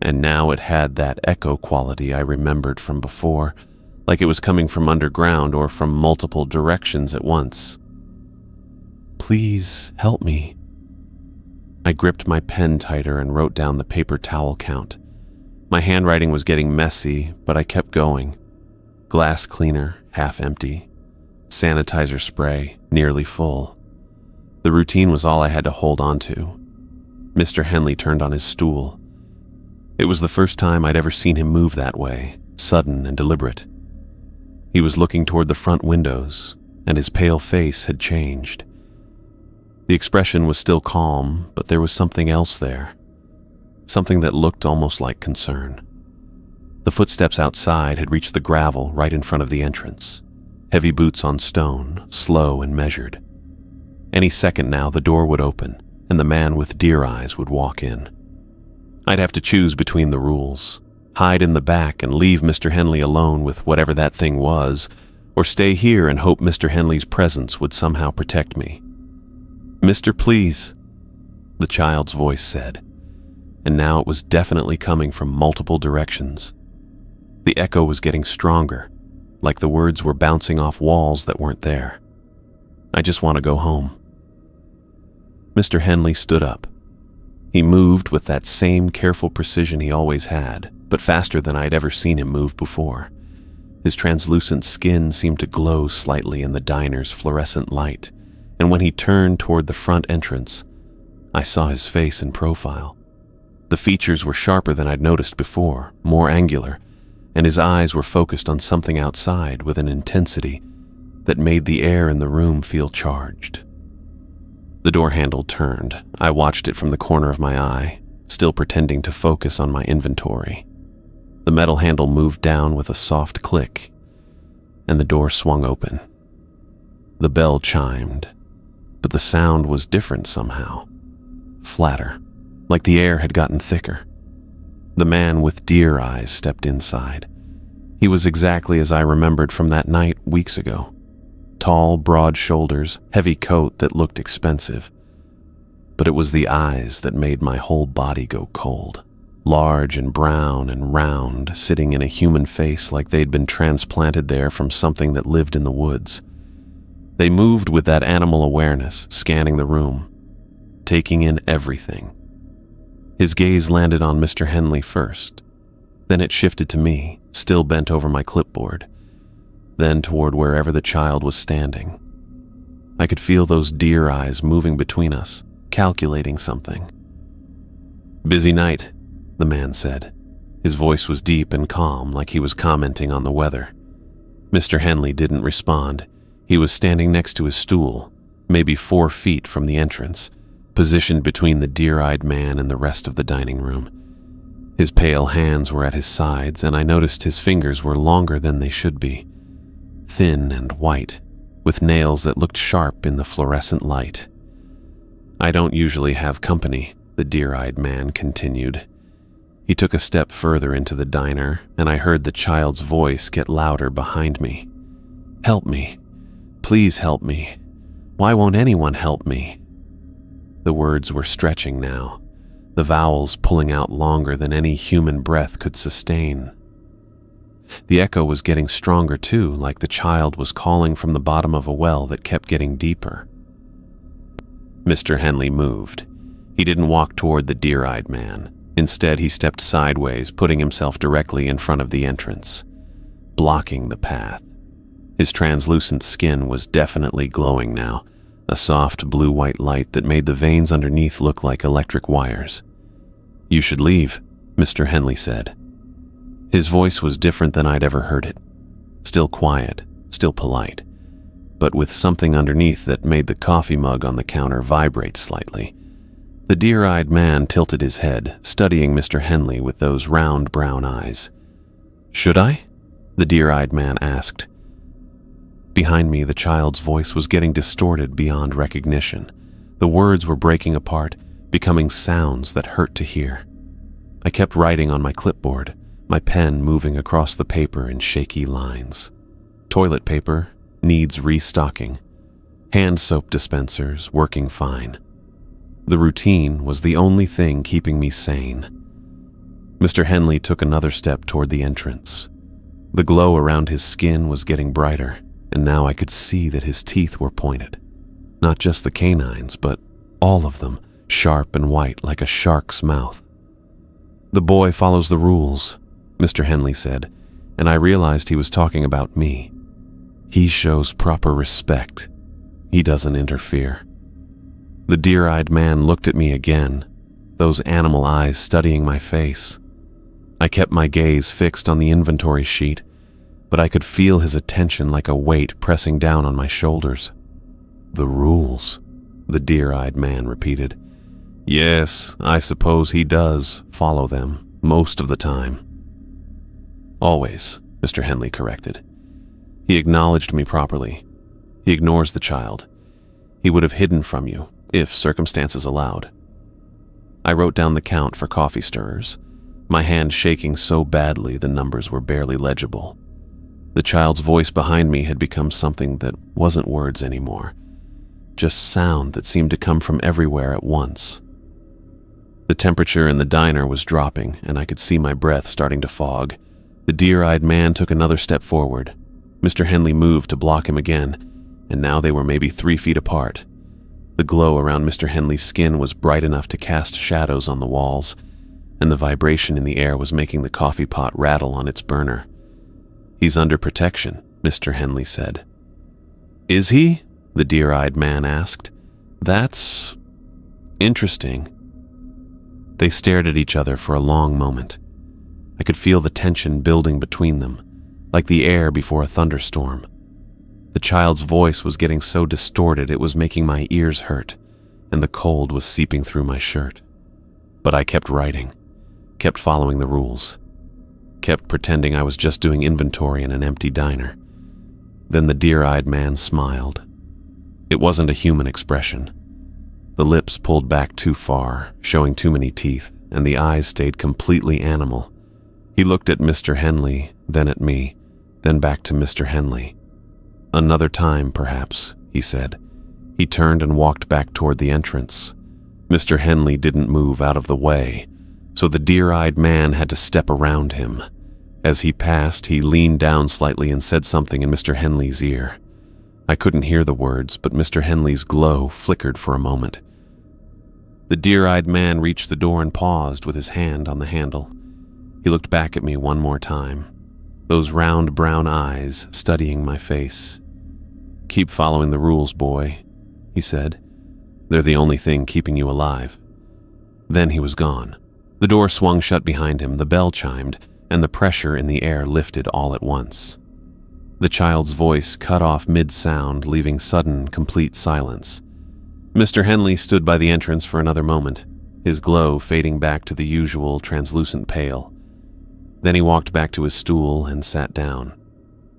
And now it had that echo quality I remembered from before, like it was coming from underground or from multiple directions at once. "Please help me." I gripped my pen tighter and wrote down the paper towel count. My handwriting was getting messy, but I kept going. Glass cleaner, half empty. Sanitizer spray, nearly full. The routine was all I had to hold on to. Mr. Henley turned on his stool. It was the first time I'd ever seen him move that way, sudden and deliberate. He was looking toward the front windows, and his pale face had changed. The expression was still calm, but there was something else there. Something that looked almost like concern. The footsteps outside had reached the gravel right in front of the entrance. Heavy boots on stone, slow and measured. Any second now, the door would open, and the man with deer eyes would walk in. I'd have to choose between the rules. Hide in the back and leave Mr. Henley alone with whatever that thing was, or stay here and hope Mr. Henley's presence would somehow protect me. "Mr. Please," the child's voice said, and now it was definitely coming from multiple directions. The echo was getting stronger, like the words were bouncing off walls that weren't there. "I just want to go home." Mr. Henley stood up. He moved with that same careful precision he always had, but faster than I'd ever seen him move before. His translucent skin seemed to glow slightly in the diner's fluorescent light, and when he turned toward the front entrance, I saw his face in profile. The features were sharper than I'd noticed before, more angular, and his eyes were focused on something outside with an intensity that made the air in the room feel charged. The door handle turned. I watched it from the corner of my eye, still pretending to focus on my inventory. The metal handle moved down with a soft click, and the door swung open. The bell chimed, but the sound was different somehow. Flatter, like the air had gotten thicker. The man with deer eyes stepped inside. He was exactly as I remembered from that night weeks ago. Tall, broad shoulders, heavy coat that looked expensive. But it was the eyes that made my whole body go cold. Large and brown and round, sitting in a human face like they'd been transplanted there from something that lived in the woods. They moved with that animal awareness, scanning the room, taking in everything. His gaze landed on Mr. Henley first. Then it shifted to me, still bent over my clipboard. Then toward wherever the child was standing. I could feel those deer eyes moving between us, calculating something. "Busy night," the man said. His voice was deep and calm, like he was commenting on the weather. Mr. Henley didn't respond. He was standing next to his stool, maybe 4 feet from the entrance, positioned between the deer-eyed man and the rest of the dining room. His pale hands were at his sides, and I noticed his fingers were longer than they should be. Thin and white, with nails that looked sharp in the fluorescent light. "I don't usually have company," the deer-eyed man continued. He took a step further into the diner, and I heard the child's voice get louder behind me. "Help me. Please help me. Why won't anyone help me?" The words were stretching now, the vowels pulling out longer than any human breath could sustain. The echo was getting stronger too, like the child was calling from the bottom of a well that kept getting deeper. Mr. Henley moved. He didn't walk toward the deer-eyed man. Instead, he stepped sideways, putting himself directly in front of the entrance, blocking the path. His translucent skin was definitely glowing now, a soft blue-white light that made the veins underneath look like electric wires. "You should leave," Mr. Henley said. His voice was different than I'd ever heard it. Still quiet, still polite, but with something underneath that made the coffee mug on the counter vibrate slightly. The deer-eyed man tilted his head, studying Mr. Henley with those round brown eyes. "Should I?" the deer-eyed man asked. Behind me, the child's voice was getting distorted beyond recognition. The words were breaking apart, becoming sounds that hurt to hear. I kept writing on my clipboard, my pen moving across the paper in shaky lines. Toilet paper needs restocking. Hand soap dispensers working fine. The routine was the only thing keeping me sane. Mr. Henley took another step toward the entrance. The glow around his skin was getting brighter, and now I could see that his teeth were pointed. Not just the canines, but all of them, sharp and white like a shark's mouth. "The boy follows the rules," Mr. Henley said, and I realized he was talking about me. He shows proper respect. He doesn't interfere. The deer-eyed man looked at me again, those animal eyes studying my face. I kept my gaze fixed on the inventory sheet, but I could feel his attention like a weight pressing down on my shoulders. "The rules," the deer-eyed man repeated. "Yes, I suppose he does follow them most of the time." "Always," Mr. Henley corrected. He acknowledged me properly. He ignores the child. He would have hidden from you, if circumstances allowed. I wrote down the count for coffee stirrers, my hand shaking so badly the numbers were barely legible. The child's voice behind me had become something that wasn't words anymore, just sound that seemed to come from everywhere at once. The temperature in the diner was dropping, and I could see my breath starting to fog. The deer-eyed man took another step forward. Mr. Henley moved to block him again, and now they were maybe 3 feet apart. The glow around Mr. Henley's skin was bright enough to cast shadows on the walls, and the vibration in the air was making the coffee pot rattle on its burner. "He's under protection," Mr. Henley said. "Is he?" the deer-eyed man asked. "That's interesting." They stared at each other for a long moment. I could feel the tension building between them, like the air before a thunderstorm. The child's voice was getting so distorted it was making my ears hurt, and the cold was seeping through my shirt. But I kept writing, kept following the rules, kept pretending I was just doing inventory in an empty diner. Then the deer-eyed man smiled. It wasn't a human expression. The lips pulled back too far, showing too many teeth, and the eyes stayed completely animal. He looked at Mr. Henley, then at me, then back to Mr. Henley. "Another time, perhaps," he said. He turned and walked back toward the entrance. Mr. Henley didn't move out of the way, so the deer-eyed man had to step around him. As he passed, he leaned down slightly and said something in Mr. Henley's ear. I couldn't hear the words, but Mr. Henley's glow flickered for a moment. The deer-eyed man reached the door and paused with his hand on the handle. He looked back at me one more time, those round brown eyes studying my face. "Keep following the rules, boy," he said. "They're the only thing keeping you alive." Then he was gone. The door swung shut behind him, the bell chimed, and the pressure in the air lifted all at once. The child's voice cut off mid-sound, leaving sudden, complete silence. Mr. Henley stood by the entrance for another moment, his glow fading back to the usual translucent pale. Then he walked back to his stool and sat down.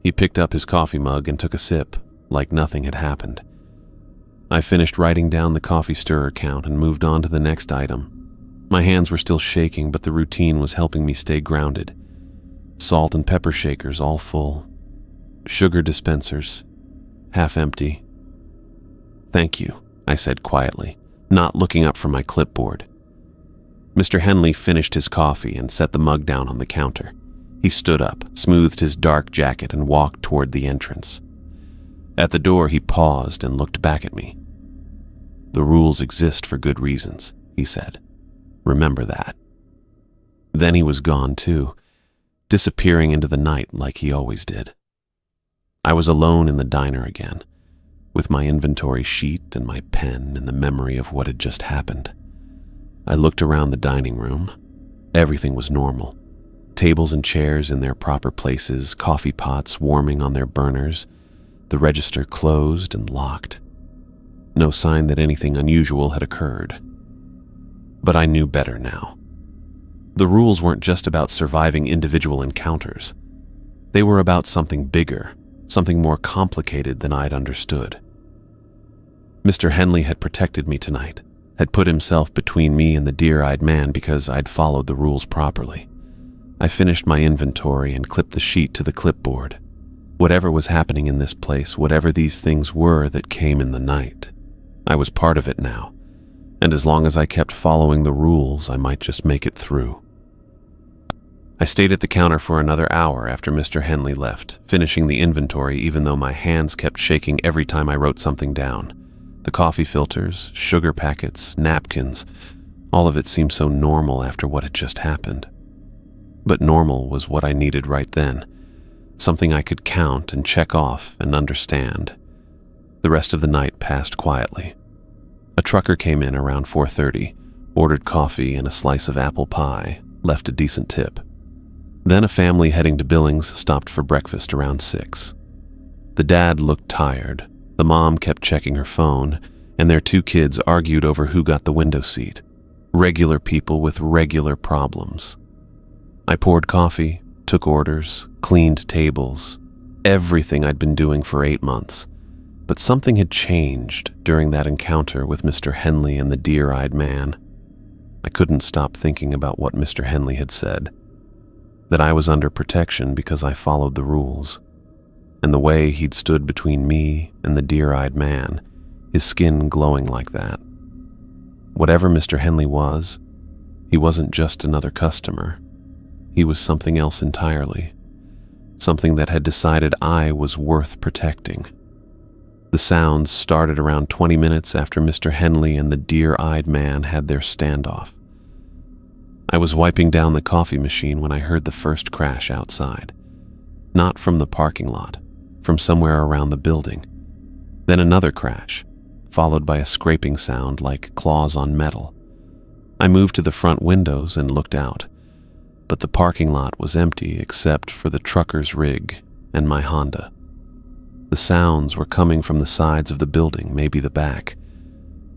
He picked up his coffee mug and took a sip, like nothing had happened. I finished writing down the coffee stirrer count and moved on to the next item. My hands were still shaking, but the routine was helping me stay grounded. Salt and pepper shakers all full. Sugar dispensers, half empty. "Thank you," I said quietly, not looking up from my clipboard. Mr. Henley finished his coffee and set the mug down on the counter. He stood up, smoothed his dark jacket, and walked toward the entrance. At the door, he paused and looked back at me. "The rules exist for good reasons," he said. "Remember that." Then he was gone too, disappearing into the night like he always did. I was alone in the diner again, with my inventory sheet and my pen and the memory of what had just happened. I looked around the dining room. Everything was normal. Tables and chairs in their proper places, coffee pots warming on their burners, the register closed and locked. No sign that anything unusual had occurred. But I knew better now. The rules weren't just about surviving individual encounters. They were about something bigger, something more complicated than I'd understood. Mr. Henley had protected me tonight, had put himself between me and the deer-eyed man because I'd followed the rules properly. I finished my inventory and clipped the sheet to the clipboard. Whatever was happening in this place, whatever these things were that came in the night, I was part of it now, and as long as I kept following the rules, I might just make it through. I stayed at the counter for another hour after Mr. Henley left, finishing the inventory even though my hands kept shaking every time I wrote something down. The coffee filters, sugar packets, napkins, all of it seemed so normal after what had just happened. But normal was what I needed right then, something I could count and check off and understand. The rest of the night passed quietly. A trucker came in around 4:30, ordered coffee and a slice of apple pie, left a decent tip. Then a family heading to Billings stopped for breakfast around 6. The dad looked tired, the mom kept checking her phone, and their 2 kids argued over who got the window seat. Regular people with regular problems. I poured coffee, took orders, cleaned tables, everything I'd been doing for 8 months. But something had changed during that encounter with Mr. Henley and the deer-eyed man. I couldn't stop thinking about what Mr. Henley had said, that I was under protection because I followed the rules, and the way he'd stood between me and the deer-eyed man, his skin glowing like that. Whatever Mr. Henley was, he wasn't just another customer. He was something else entirely, something that had decided I was worth protecting. The sounds started around 20 minutes after Mr. Henley and the deer-eyed man had their standoff. I was wiping down the coffee machine when I heard the first crash outside. Not from the parking lot, from somewhere around the building. Then another crash, followed by a scraping sound like claws on metal. I moved to the front windows and looked out, but the parking lot was empty except for the trucker's rig and my Honda. The sounds were coming from the sides of the building, maybe the back.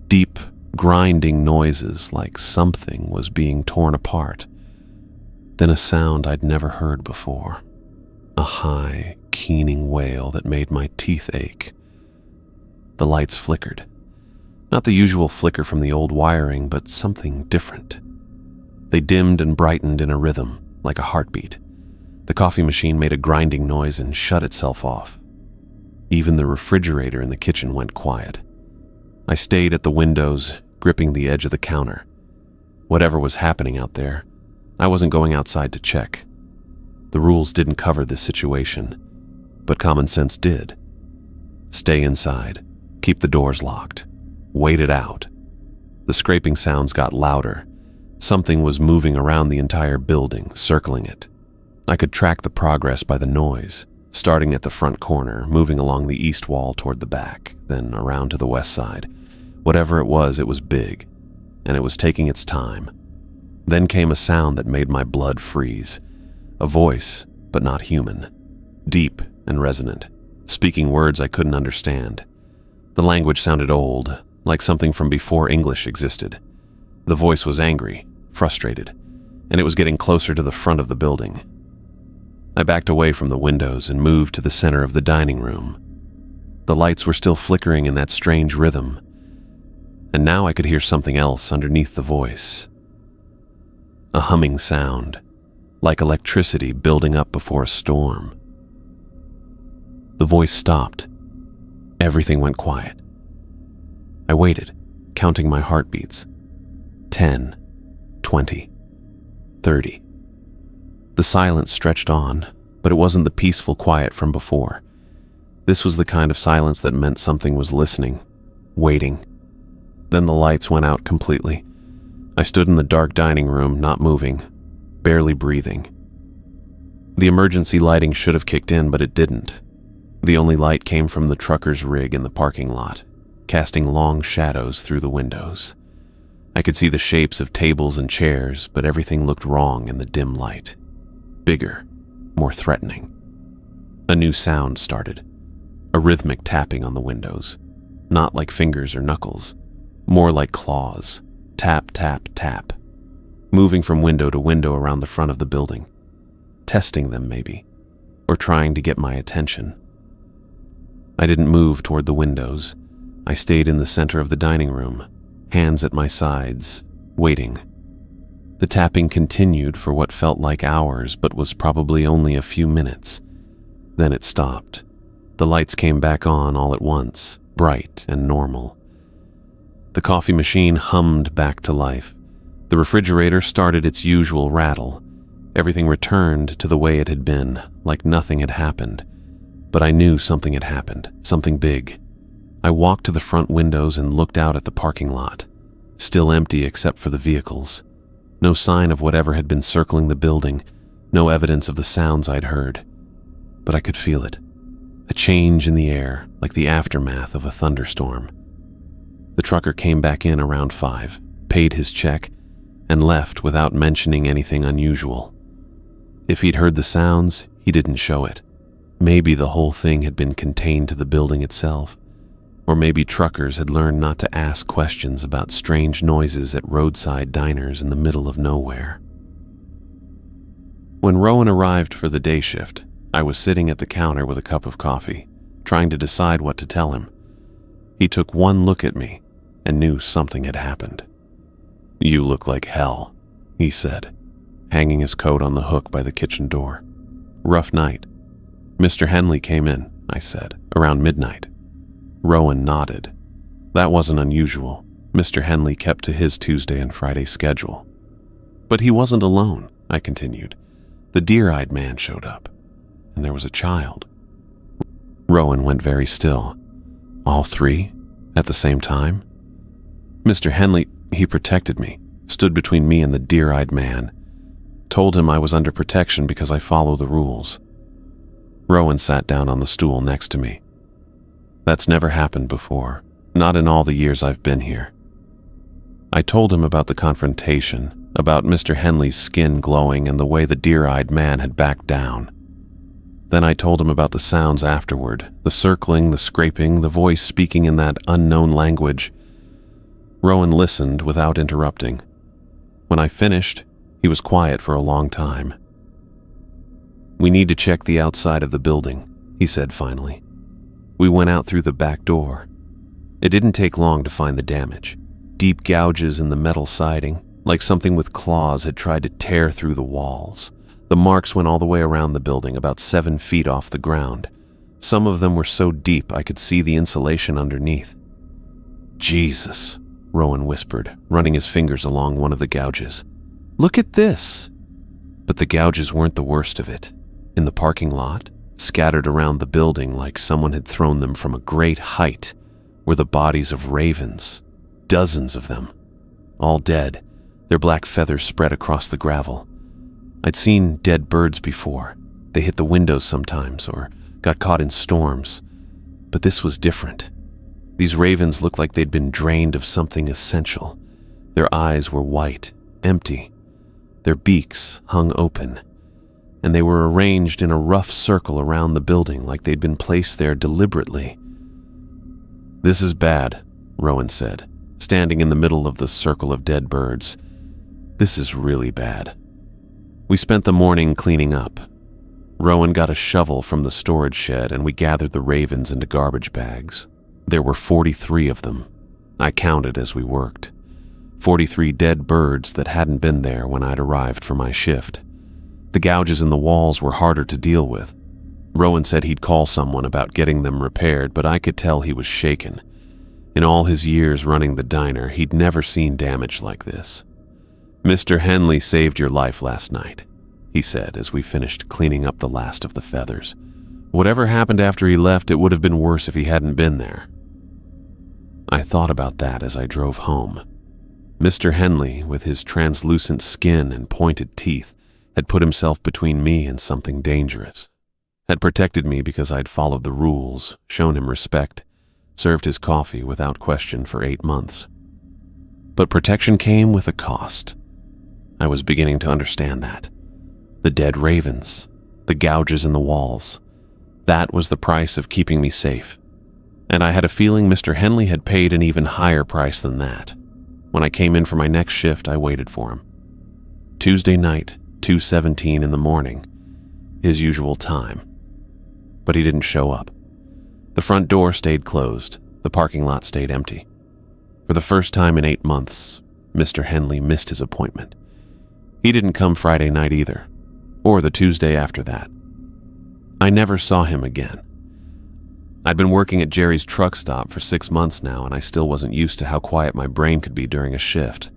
Deep, grinding noises like something was being torn apart. Then a sound I'd never heard before. A high, keening wail that made my teeth ache. The lights flickered. Not the usual flicker from the old wiring, but something different. They dimmed and brightened in a rhythm, like a heartbeat. The coffee machine made a grinding noise and shut itself off. Even the refrigerator in the kitchen went quiet. I stayed at the windows, gripping the edge of the counter. Whatever was happening out there, I wasn't going outside to check. The rules didn't cover this situation, but common sense did. Stay inside, keep the doors locked, wait it out. The scraping sounds got louder. Something was moving around the entire building, circling it. I could track the progress by the noise, starting at the front corner, moving along the east wall toward the back, then around to the west side. Whatever it was big, and it was taking its time. Then came a sound that made my blood freeze. A voice, but not human. Deep and resonant, speaking words I couldn't understand. The language sounded old, like something from before English existed. The voice was angry, frustrated, and it was getting closer to the front of the building. I backed away from the windows and moved to the center of the dining room. The lights were still flickering in that strange rhythm, and now I could hear something else underneath the voice. A humming sound, like electricity building up before a storm. The voice stopped. Everything went quiet. I waited, counting my heartbeats. 10, 20, 30. The silence stretched on, but it wasn't the peaceful quiet from before. This was the kind of silence that meant something was listening, waiting. Then the lights went out completely. I stood in the dark dining room, not moving, barely breathing. The emergency lighting should have kicked in, but it didn't. The only light came from the trucker's rig in the parking lot, casting long shadows through the windows. I could see the shapes of tables and chairs, but everything looked wrong in the dim light. Bigger, more threatening. A new sound started, a rhythmic tapping on the windows, not like fingers or knuckles, more like claws. Tap, tap, tap, moving from window to window around the front of the building, testing them maybe, or trying to get my attention. I didn't move toward the windows. I stayed in the center of the dining room, hands at my sides, waiting. The tapping continued for what felt like hours, but was probably only a few minutes. Then it stopped. The lights came back on all at once, bright and normal. The coffee machine hummed back to life. The refrigerator started its usual rattle. Everything returned to the way it had been, like nothing had happened. But I knew something had happened, something big. I walked to the front windows and looked out at the parking lot, still empty except for the vehicles. No sign of whatever had been circling the building, no evidence of the sounds I'd heard. But I could feel it, a change in the air, like the aftermath of a thunderstorm. The trucker came back in around 5, paid his check, and left without mentioning anything unusual. If he'd heard the sounds, he didn't show it. Maybe the whole thing had been contained to the building itself, or maybe truckers had learned not to ask questions about strange noises at roadside diners in the middle of nowhere. When Rowan arrived for the day shift, I was sitting at the counter with a cup of coffee, trying to decide what to tell him. He took one look at me and knew something had happened. "You look like hell," he said, hanging his coat on the hook by the kitchen door. "Rough night." "Mr. Henley came in," I said, "around midnight." Rowan nodded. That wasn't unusual. Mr. Henley kept to his Tuesday and Friday schedule. "But he wasn't alone," I continued. "The deer-eyed man showed up, and there was a child." Rowan went very still. "All 3? At the same time?" "Mr. Henley, he protected me, stood between me and the deer-eyed man. Told him I was under protection because I follow the rules." Rowan sat down on the stool next to me. "That's never happened before, not in all the years I've been here." I told him about the confrontation, about Mr. Henley's skin glowing and the way the deer-eyed man had backed down. Then I told him about the sounds afterward, the circling, the scraping, the voice speaking in that unknown language. Rowan listened without interrupting. When I finished, he was quiet for a long time. "We need to check the outside of the building," he said finally. We went out through the back door. It didn't take long to find the damage. Deep gouges in the metal siding, like something with claws had tried to tear through the walls. The marks went all the way around the building, about 7 feet off the ground. Some of them were so deep I could see the insulation underneath. "Jesus," Rowan whispered, running his fingers along one of the gouges. "Look at this!" But the gouges weren't the worst of it. In the parking lot, scattered around the building like someone had thrown them from a great height, were the bodies of ravens, dozens of them, all dead, their black feathers spread across the gravel. I'd seen dead birds before. They hit the windows sometimes or got caught in storms. But this was different. These ravens looked like they'd been drained of something essential. Their eyes were white, empty. Their beaks hung open, and they were arranged in a rough circle around the building like they'd been placed there deliberately. "This is bad," Rowan said, standing in the middle of the circle of dead birds. "This is really bad." We spent the morning cleaning up. Rowan got a shovel from the storage shed and we gathered the ravens into garbage bags. There were 43 of them. I counted as we worked. 43 dead birds that hadn't been there when I'd arrived for my shift. The gouges in the walls were harder to deal with. Rowan said he'd call someone about getting them repaired, but I could tell he was shaken. In all his years running the diner, he'd never seen damage like this. "Mr. Henley saved your life last night," he said as we finished cleaning up the last of the feathers. Whatever happened after he left, it would have been worse if he hadn't been there. I thought about that as I drove home. Mr. Henley, with his translucent skin and pointed teeth, had put himself between me and something dangerous. Had protected me because I'd followed the rules, shown him respect, served his coffee without question for 8 months. But protection came with a cost. I was beginning to understand that. The dead ravens, the gouges in the walls. That was the price of keeping me safe. And I had a feeling Mr. Henley had paid an even higher price than that. When I came in for my next shift, I waited for him. Tuesday night, 2:17 in the morning, his usual time. But he didn't show up. The front door stayed closed. The parking lot stayed empty. For the first time in 8 months, Mr. Henley missed his appointment. He didn't come Friday night either, or the Tuesday after that. I never saw him again. I'd been working at Jerry's truck stop for 6 months now, and I still wasn't used to how quiet my brain could be during a shift.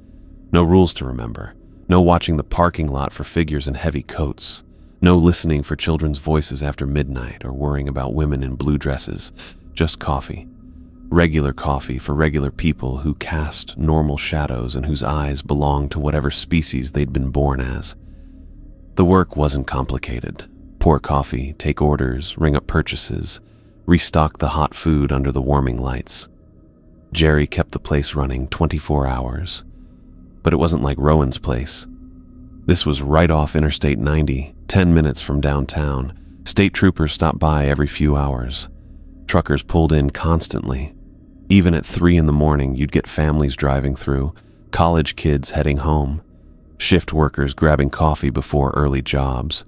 No rules to remember. No watching the parking lot for figures in heavy coats. No listening for children's voices after midnight or worrying about women in blue dresses. Just coffee. Regular coffee for regular people who cast normal shadows and whose eyes belonged to whatever species they'd been born as. The work wasn't complicated. Pour coffee, take orders, ring up purchases, restock the hot food under the warming lights. Jerry kept the place running 24 hours. But it wasn't like Rowan's place. This was right off Interstate 90, 10 minutes from downtown. State troopers stopped by every few hours. Truckers pulled in constantly. Even at 3 in the morning, you'd get families driving through, college kids heading home, shift workers grabbing coffee before early jobs,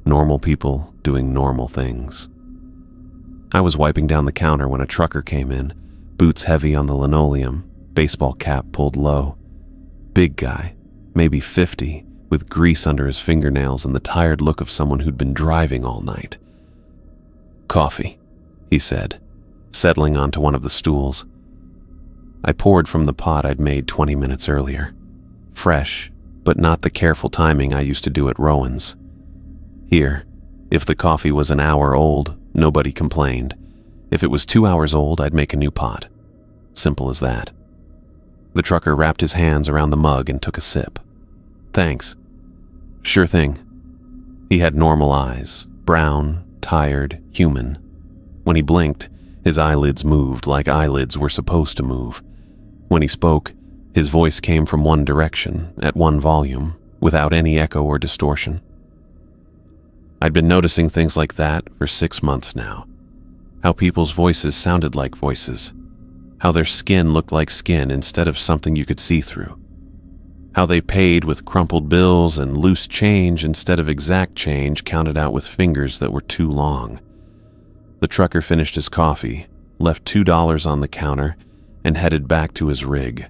normal people doing normal things. I was wiping down the counter when a trucker came in, boots heavy on the linoleum, baseball cap pulled low. Big guy, maybe 50, with grease under his fingernails and the tired look of someone who'd been driving all night. "Coffee," he said, settling onto one of the stools. I poured from the pot I'd made 20 minutes earlier. Fresh, but not the careful timing I used to do at Rowan's. Here, if the coffee was an hour old, nobody complained. If it was 2 hours old, I'd make a new pot. Simple as that. The trucker wrapped his hands around the mug and took a sip. "Thanks." "Sure thing." He had normal eyes, brown, tired, human. When he blinked, his eyelids moved like eyelids were supposed to move. When he spoke, his voice came from one direction, at one volume, without any echo or distortion. I'd been noticing things like that for 6 months now. How people's voices sounded like voices. How their skin looked like skin instead of something you could see through. How they paid with crumpled bills and loose change instead of exact change counted out with fingers that were too long. The trucker finished his coffee, left $2 on the counter, and headed back to his rig.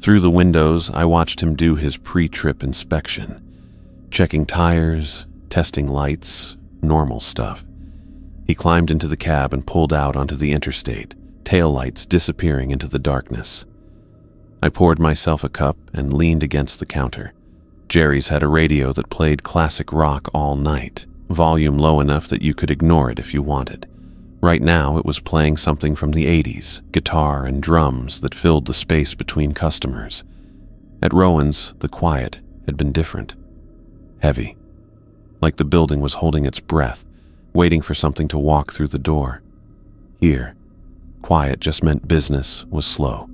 Through the windows, I watched him do his pre-trip inspection, checking tires, testing lights, normal stuff. He climbed into the cab and pulled out onto the interstate, taillights disappearing into the darkness. I poured myself a cup and leaned against the counter. Jerry's had a radio that played classic rock all night, volume low enough that you could ignore it if you wanted. Right now, it was playing something from the 80s, guitar and drums that filled the space between customers. At Rowan's, the quiet had been different. Heavy. Like the building was holding its breath, waiting for something to walk through the door. Here, quiet just meant business was slow.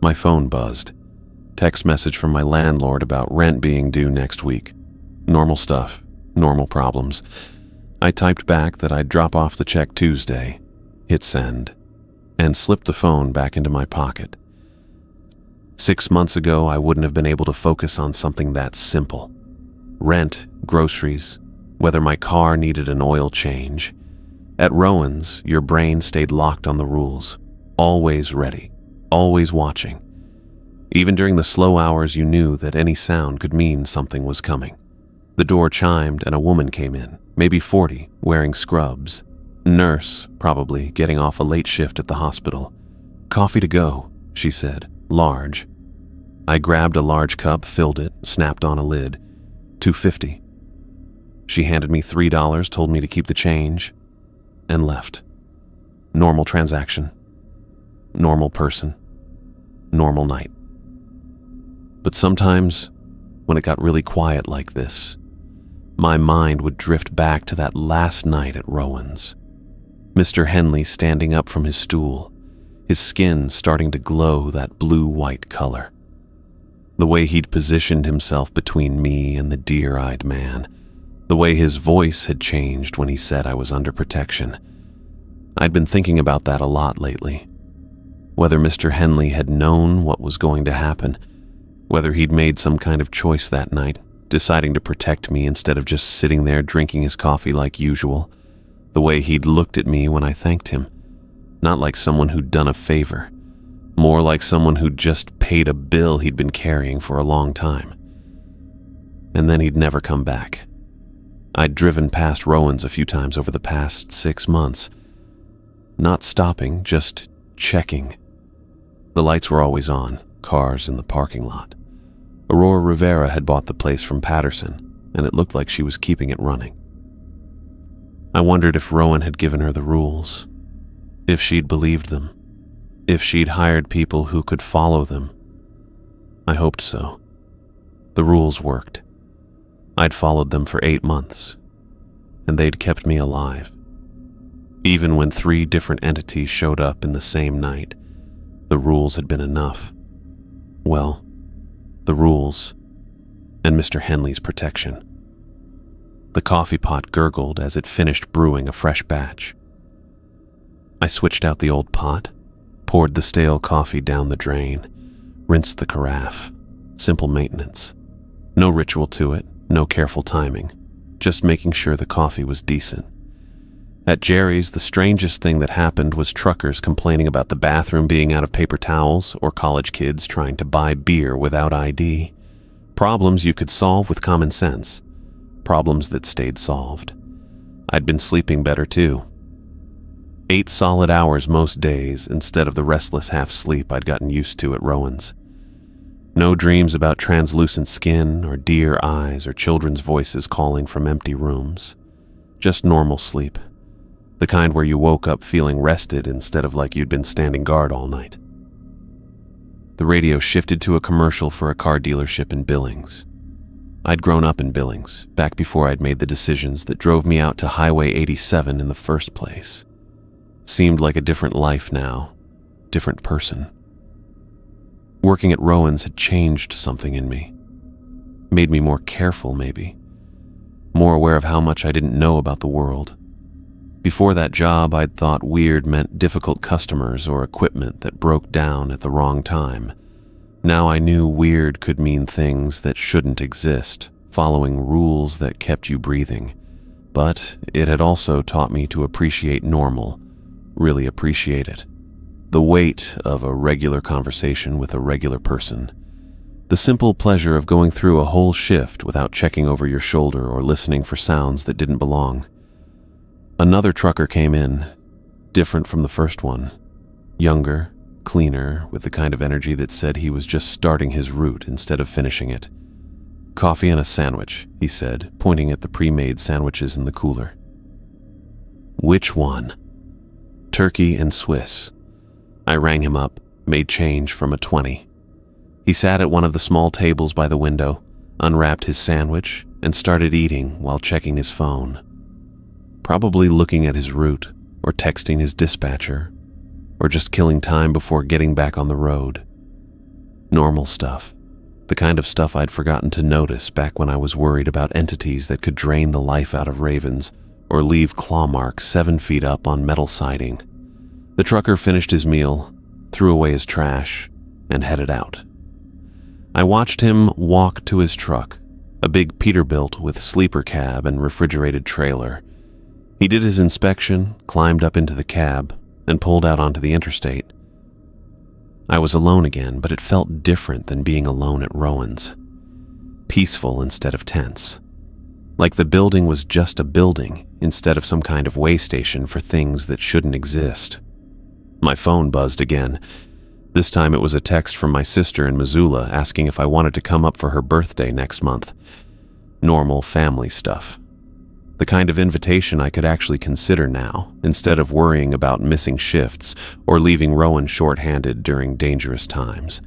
My phone buzzed. Text message from my landlord about rent being due next week. Normal stuff, normal problems. I typed back that I'd drop off the check Tuesday, hit send, and slipped the phone back into my pocket. 6 months ago, I wouldn't have been able to focus on something that simple. Rent, groceries, whether my car needed an oil change. At Rowan's, your brain stayed locked on the rules, always ready, always watching. Even during the slow hours, you knew that any sound could mean something was coming. The door chimed and a woman came in, maybe 40, wearing scrubs. Nurse, probably, getting off a late shift at the hospital. "Coffee to go," she said, large. I grabbed a large cup, filled it, snapped on a lid. $2.50. She handed me $3, told me to keep the change, and left. Normal transaction. Normal person. Normal night. But sometimes, when it got really quiet like this, my mind would drift back to that last night at Rowan's. Mr. Henley standing up from his stool, his skin starting to glow that blue-white color. The way he'd positioned himself between me and the deer-eyed man. The way his voice had changed when he said I was under protection. I'd been thinking about that a lot lately. Whether Mr. Henley had known what was going to happen, whether he'd made some kind of choice that night, deciding to protect me instead of just sitting there drinking his coffee like usual. The way he'd looked at me when I thanked him. Not like someone who'd done a favor. More like someone who'd just paid a bill he'd been carrying for a long time. And then he'd never come back. I'd driven past Rowan's a few times over the past 6 months. Not stopping, just checking. The lights were always on, cars in the parking lot. Aurora Rivera had bought the place from Patterson, and it looked like she was keeping it running. I wondered if Rowan had given her the rules, if she'd believed them, if she'd hired people who could follow them. I hoped so. The rules worked. I'd followed them for 8 months, and they'd kept me alive. Even when 3 different entities showed up in the same night, the rules had been enough. Well, the rules and Mr. Henley's protection. The coffee pot gurgled as it finished brewing a fresh batch. I switched out the old pot, poured the stale coffee down the drain, rinsed the carafe. Simple maintenance. No ritual to it, no careful timing, just making sure the coffee was decent. At Jerry's, the strangest thing that happened was truckers complaining about the bathroom being out of paper towels or college kids trying to buy beer without ID. Problems you could solve with common sense. Problems that stayed solved. I'd been sleeping better too. 8 solid hours most days instead of the restless half-sleep I'd gotten used to at Rowan's. No dreams about translucent skin or deer eyes or children's voices calling from empty rooms. Just normal sleep. The kind where you woke up feeling rested instead of like you'd been standing guard all night. The radio shifted to a commercial for a car dealership in Billings. I'd grown up in Billings, back before I'd made the decisions that drove me out to Highway 87 in the first place. Seemed like a different life now, different person. Working at Rowan's had changed something in me. Made me more careful, maybe. More aware of how much I didn't know about the world. Before that job, I'd thought weird meant difficult customers or equipment that broke down at the wrong time. Now I knew weird could mean things that shouldn't exist, following rules that kept you breathing. But it had also taught me to appreciate normal, really appreciate it. The weight of a regular conversation with a regular person. The simple pleasure of going through a whole shift without checking over your shoulder or listening for sounds that didn't belong. Another trucker came in, different from the first one. Younger, cleaner, with the kind of energy that said he was just starting his route instead of finishing it. "Coffee and a sandwich," he said, pointing at the pre-made sandwiches in the cooler. "Which one?" "Turkey and Swiss." I rang him up, made change from a 20. He sat at one of the small tables by the window, unwrapped his sandwich, and started eating while checking his phone. Probably looking at his route, or texting his dispatcher, or just killing time before getting back on the road. Normal stuff. The kind of stuff I'd forgotten to notice back when I was worried about entities that could drain the life out of ravens or leave claw marks 7 feet up on metal siding. The trucker finished his meal, threw away his trash, and headed out. I watched him walk to his truck, a big Peterbilt with sleeper cab and refrigerated trailer. He did his inspection, climbed up into the cab, and pulled out onto the interstate. I was alone again, but it felt different than being alone at Rowan's. Peaceful instead of tense. Like the building was just a building instead of some kind of way station for things that shouldn't exist. My phone buzzed again. This time it was a text from my sister in Missoula asking if I wanted to come up for her birthday next month. Normal family stuff. The kind of invitation I could actually consider now, instead of worrying about missing shifts or leaving Rowan short-handed during dangerous times.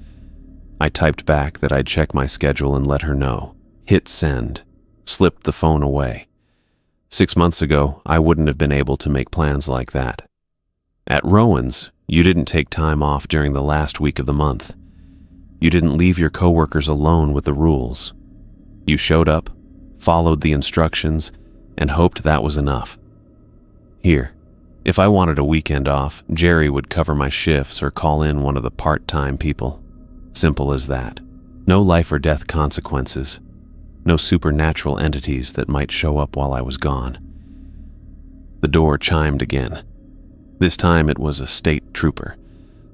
I typed back that I'd check my schedule and let her know. Hit send. Slipped the phone away. 6 months ago, I wouldn't have been able to make plans like that. At Rowan's, you didn't take time off during the last week of the month. You didn't leave your coworkers alone with the rules. You showed up, followed the instructions, and hoped that was enough. Here, if I wanted a weekend off, Jerry would cover my shifts or call in one of the part-time people. Simple as that. No life or death consequences. No supernatural entities that might show up while I was gone. The door chimed again. This time it was a state trooper.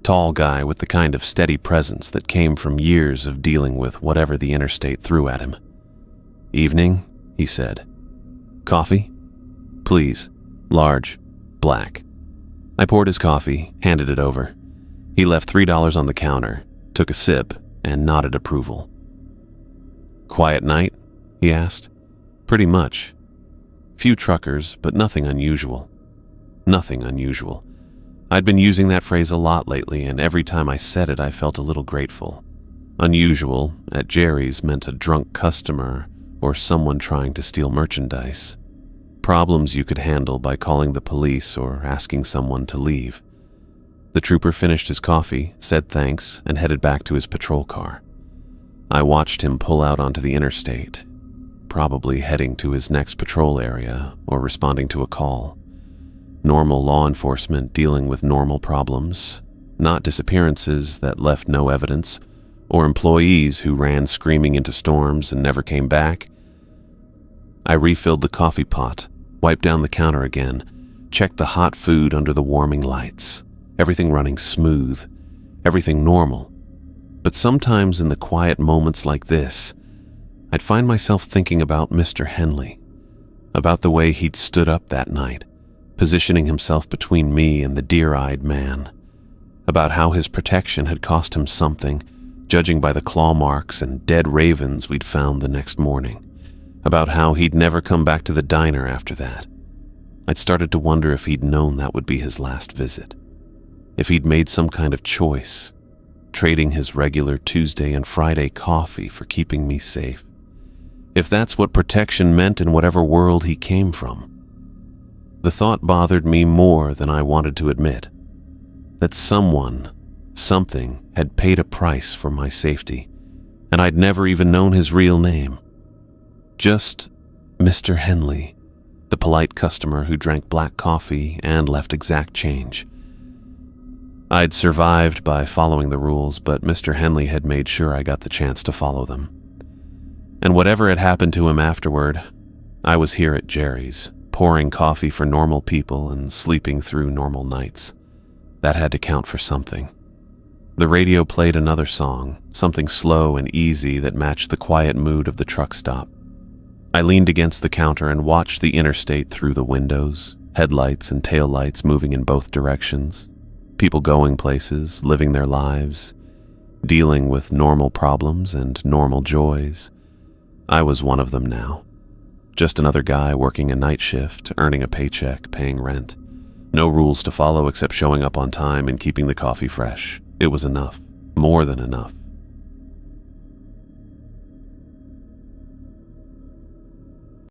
Tall guy with the kind of steady presence that came from years of dealing with whatever the interstate threw at him. "Evening," he said. "Coffee?" "Please. Large. Black." I poured his coffee, handed it over. He left $3 on the counter, took a sip, and nodded approval. "Quiet night?" he asked. "Pretty much. Few truckers, but nothing unusual." Nothing unusual. I'd been using that phrase a lot lately, and every time I said it, I felt a little grateful. Unusual, at Jerry's, meant a drunk customer or someone trying to steal merchandise. Problems you could handle by calling the police or asking someone to leave. The trooper finished his coffee, said thanks, and headed back to his patrol car. I watched him pull out onto the interstate, probably heading to his next patrol area or responding to a call. Normal law enforcement dealing with normal problems, not disappearances that left no evidence, or employees who ran screaming into storms and never came back. I refilled the coffee pot, wiped down the counter again, checked the hot food under the warming lights. Everything running smooth, everything normal. But sometimes in the quiet moments like this, I'd find myself thinking about Mr. Henley, about the way he'd stood up that night, positioning himself between me and the deer-eyed man, about how his protection had cost him something, judging by the claw marks and dead ravens we'd found the next morning, about how he'd never come back to the diner after that. I'd started to wonder if he'd known that would be his last visit, if he'd made some kind of choice, trading his regular Tuesday and Friday coffee for keeping me safe, if that's what protection meant in whatever world he came from. The thought bothered me more than I wanted to admit, that someone, something, had paid a price for my safety, and I'd never even known his real name. Just Mr. Henley, the polite customer who drank black coffee and left exact change. I'd survived by following the rules, but Mr. Henley had made sure I got the chance to follow them. And whatever had happened to him afterward, I was here at Jerry's, pouring coffee for normal people and sleeping through normal nights. That had to count for something. The radio played another song, something slow and easy that matched the quiet mood of the truck stop. I leaned against the counter and watched the interstate through the windows, headlights and taillights moving in both directions, people going places, living their lives, dealing with normal problems and normal joys. I was one of them now. Just another guy working a night shift, earning a paycheck, paying rent. No rules to follow except showing up on time and keeping the coffee fresh. It was enough, more than enough.